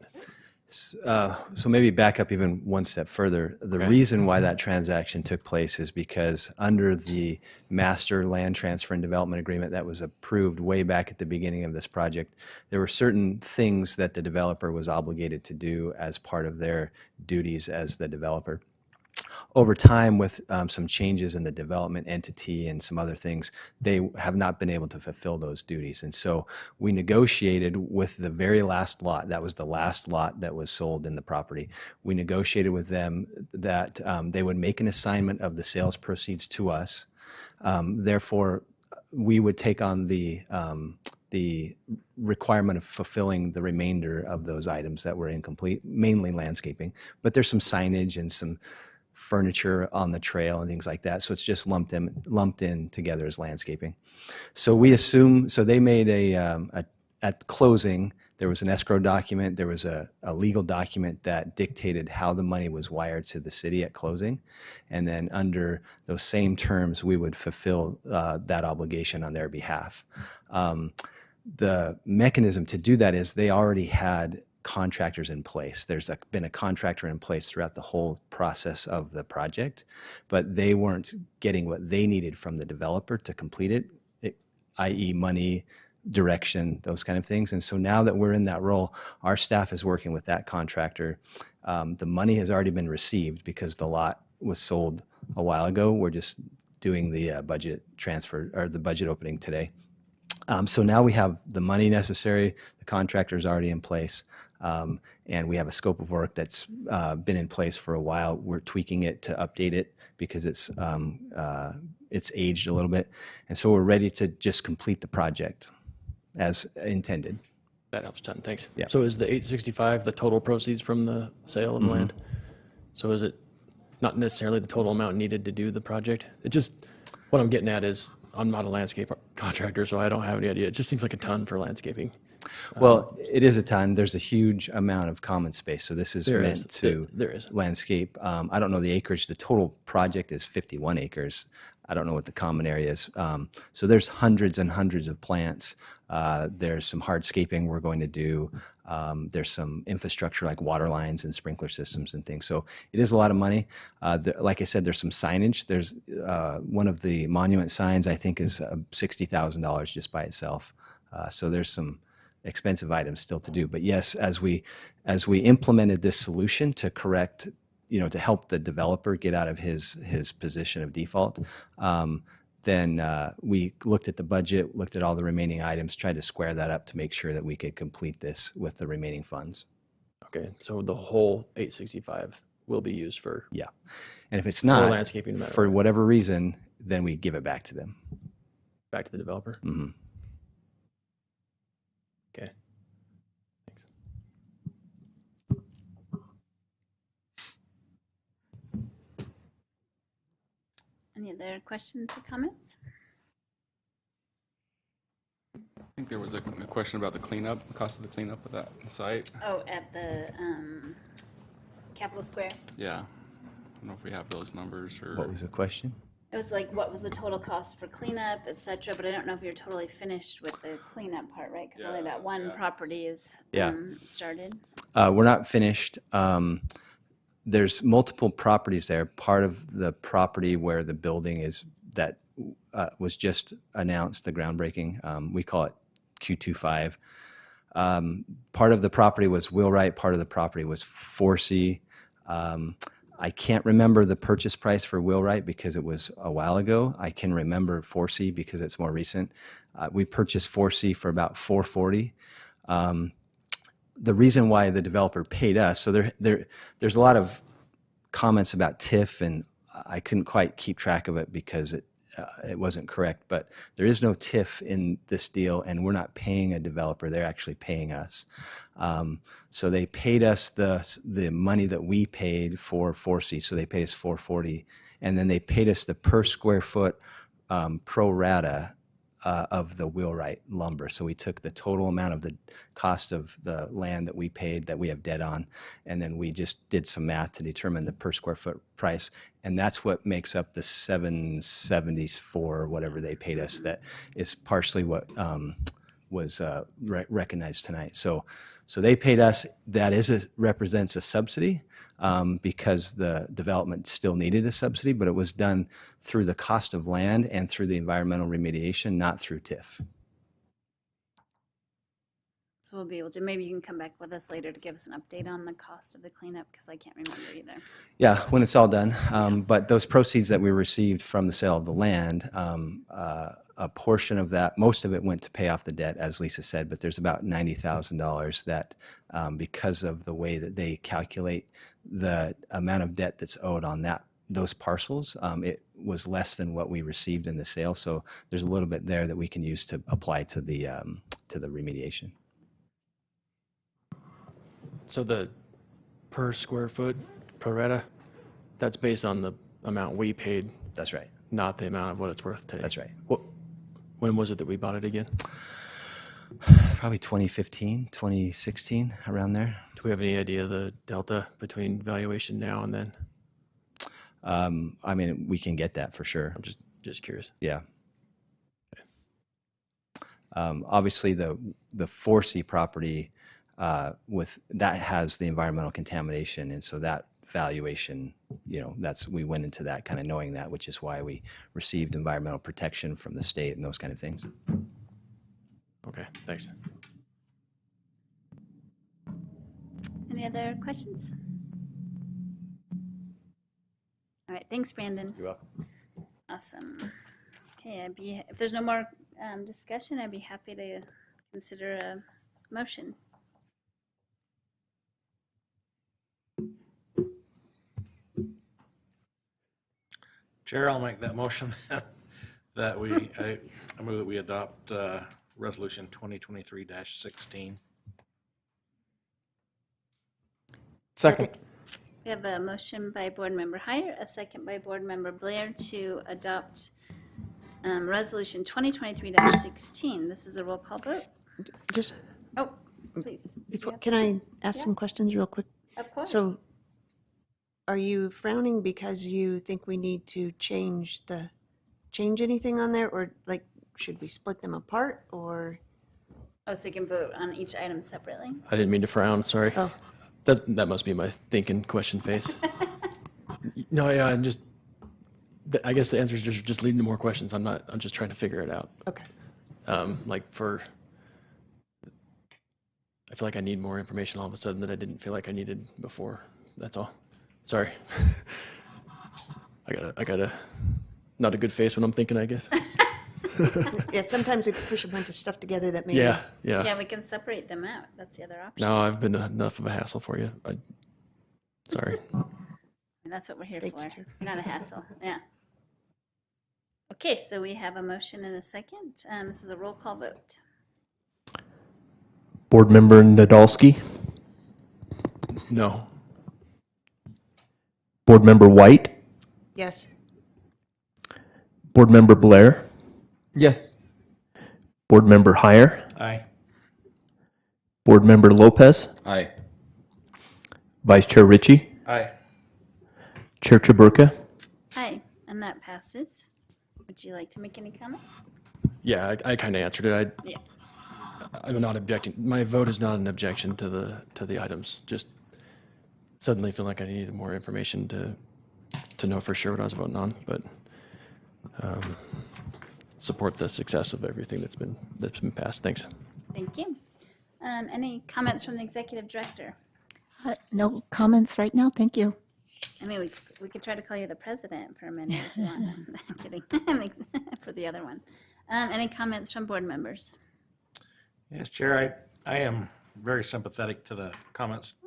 So maybe back up even one step further. The reason why that transaction took place is because under the master land transfer and development agreement that was approved way back at the beginning of this project, there were certain things that the developer was obligated to do as part of their duties as the developer. Over time, with some changes in the development entity and some other things, they have not been able to fulfill those duties. And so we negotiated with the very last lot, that was the last lot that was sold in the property. We negotiated with them that they would make an assignment of the sales proceeds to us. Therefore, we would take on the requirement of fulfilling the remainder of those items that were incomplete, mainly landscaping. But there's some signage and some furniture on the trail and things like that. So it's just lumped in together as landscaping. So we assume, so they made at closing, there was an escrow document, there was a legal document that dictated how the money was wired to the city at closing. And then under those same terms, we would fulfill that obligation on their behalf. The mechanism to do that is they already had contractors in place. There's been a contractor in place throughout the whole process of the project, but they weren't getting what they needed from the developer to complete it, i.e. money, direction, those kind of things. And so now that we're in that role, our staff is working with that contractor. The money has already been received because the lot was sold a while ago. We're just doing the budget transfer or the budget opening today. So now we have the money necessary, the contractor is already in place, and we have a scope of work that's been in place for a while. We're tweaking it to update it because it's aged a little bit. And so we're ready to just complete the project as intended. That helps a ton, thanks. Yeah. So is the 865 the total proceeds from the sale of the land? So is it not necessarily the total amount needed to do the project? It just, what I'm getting at is, I'm not a landscape contractor, so I don't have any idea. It just seems like a ton for landscaping. Well, it is a ton. There's a huge amount of common space. So this is There meant is. to There is. landscape. I don't know the acreage. The total project is 51 acres. I don't know what the common area is. So there's hundreds and hundreds of plants. There's some hardscaping we're going to do. There's some infrastructure like water lines and sprinkler systems and things. So it is a lot of money. Like I said, there's some signage. There's one of the monument signs I think is $60,000 just by itself. So there's some expensive items still to do. But yes, as we implemented this solution to correct, to help the developer get out of his position of default, then we looked at the budget, looked at all the remaining items, tried to square that up to make sure that we could complete this with the remaining funds. Okay, so the whole 865 will be used for And if it's not, landscaping, no matter for what. whatever reason, then we give it back to them. Back to the developer? Mm-hmm. Okay. Thanks. Any other questions or comments? I think there was a question about the cleanup, the cost of the cleanup of that site. Oh, at the Capitol Square. Yeah. I don't know if we have those numbers or. What was the question? It was like, what was the total cost for cleanup, et cetera, but I don't know if you're totally finished with the cleanup part, right? Because only that one property is started. We're not finished. There's multiple properties there. Part of the property where the building is that was just announced, the groundbreaking, we call it Q25. Part of the property was Wheelwright, part of the property was 4C. I can't remember the purchase price for Wheelwright because it was a while ago. I can remember 4C because it's more recent. We purchased 4C for about $440. The reason why the developer paid us, so there's a lot of comments about TIF, and I couldn't quite keep track of it because it wasn't correct, but there is no TIF in this deal, and we're not paying a developer. They're actually paying us. So they paid us the money that we paid for 4C, so they paid us $440, and then they paid us the per square foot pro rata of the wheelwright lumber. So we took the total amount of the cost of the land that we paid, that we have debt on, and then we just did some math to determine the per square foot price. And that's what makes up the $774, whatever they paid us. That is partially what was recognized tonight. So they paid us. That represents a subsidy because the development still needed a subsidy, but it was done through the cost of land and through the environmental remediation, not through TIF. So we'll be able to, maybe you can come back with us later to give us an update on the cost of the cleanup, because I can't remember either. Yeah, when it's all done. But those proceeds that we received from the sale of the land, a portion of that, most of it went to pay off the debt, as Lisa said, but there's about $90,000 that, because of the way that they calculate the amount of debt that's owed on those parcels, it was less than what we received in the sale. So there's a little bit there that we can use to apply to the remediation. So the per square foot pro rata, that's based on the amount we paid. That's right. Not the amount of what it's worth today. That's right. When was it that we bought it again? Probably 2015, 2016, around there. Do we have any idea the delta between valuation now and then? I mean, we can get that for sure. I'm just curious. Yeah. Obviously, the 4C property with that has the environmental contamination, and so that valuation, we went into that kind of knowing that, which is why we received environmental protection from the state and those kind of things. Okay, thanks. Any other questions? All right, thanks, Brandon. You're welcome. Awesome. Okay, if there's no more discussion, I'd be happy to consider a motion. Chair, I'll make that motion that I move that we adopt Resolution 2023-16. Second. We have a motion by Board Member Heyer, a second by Board Member Blair to adopt Resolution 2023-16. This is a roll call vote. Just Oh, please. can I ask some questions real quick? Of course. So are you frowning because you think we need to change anything on there, or like should we split them apart, or? Oh, so you can vote on each item separately? I didn't mean to frown, sorry. Oh. That must be my thinking question face. No, yeah, I guess the answer is just leading to more questions. I'm just trying to figure it out. Okay. I feel like I need more information all of a sudden that I didn't feel like I needed before. That's all. Sorry. I got a not a good face when I'm thinking, I guess. Yeah, sometimes we push a bunch of stuff together that maybe. Yeah. Yeah, we can separate them out. That's the other option. No, I've been enough of a hassle for you. Sorry. And that's what we're here Thanks, for. Chair. Not a hassle. Yeah. Okay, so we have a motion and a second. This is a roll call vote. Board Member Nadolski, No. Board Member White, Yes. Board Member Blair, Yes. Board Member Heyer, Aye. Board Member Lopez, Aye. Vice Chair Ritchie, Aye. Chair Chaburka. Hi, and that passes. Would you like to make any comment? Yeah, I kind of answered it. Yeah. I'm not objecting. My vote is not an objection to the items. Just suddenly feel like I needed more information to know for sure what I was voting on. But support the success of everything that's been passed. Thanks. Thank you. Any comments from the executive director? No comments right now, thank you. I mean, we could try to call you the president for a minute if you want. I'm kidding. For the other one. Any comments from board members? Yes, Chair, I am very sympathetic to the comments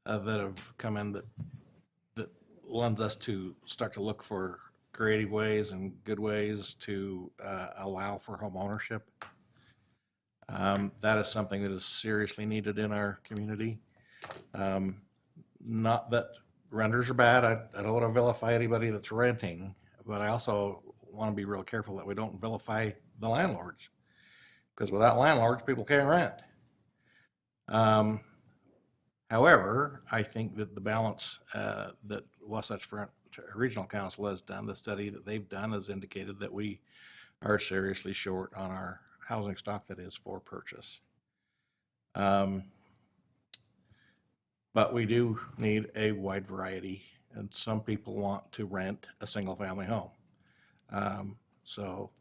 that have come in that lends us to start to look for creative ways and good ways to allow for home ownership. That is something that is seriously needed in our community. Not that renters are bad. I don't want to vilify anybody that's renting, but I also want to be real careful that we don't vilify the landlords. Because without landlords, people can't rent. However, I think that the balance that Wasatch Front Regional Council has done, the study that they've done has indicated that we are seriously short on our housing stock that is for purchase. But we do need a wide variety, and some people want to rent a single-family home. So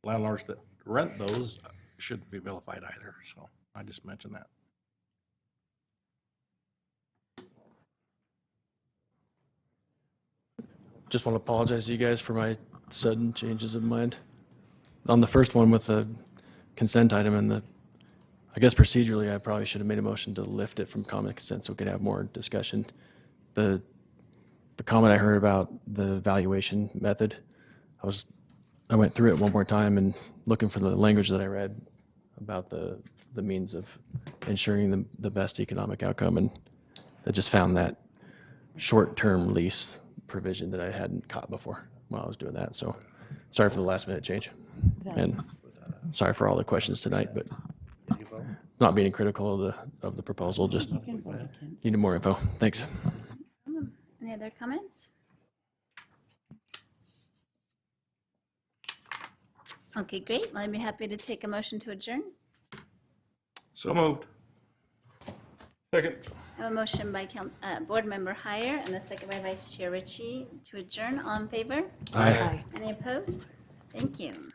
landlords that rent those shouldn't be vilified either, so I just mentioned that. Just want to apologize to you guys for my sudden changes of mind. On the first one with the consent item and I guess procedurally, I probably should have made a motion to lift it from common consent so we could have more discussion. The comment I heard about the valuation method, I went through it one more time and looking for the language that I read about the means of ensuring the best economic outcome, and I just found that short-term lease provision that I hadn't caught before while I was doing that. So sorry for the last minute change, and sorry for all the questions tonight, but not being critical of the proposal, just needed more info. Thanks. Any other comments? Okay, great. Well, I'd be happy to take a motion to adjourn. So moved. Second. I have a motion by Board Member Heyer and a second by Vice Chair Ritchie to adjourn. All in favor? Aye. Any opposed? Thank you.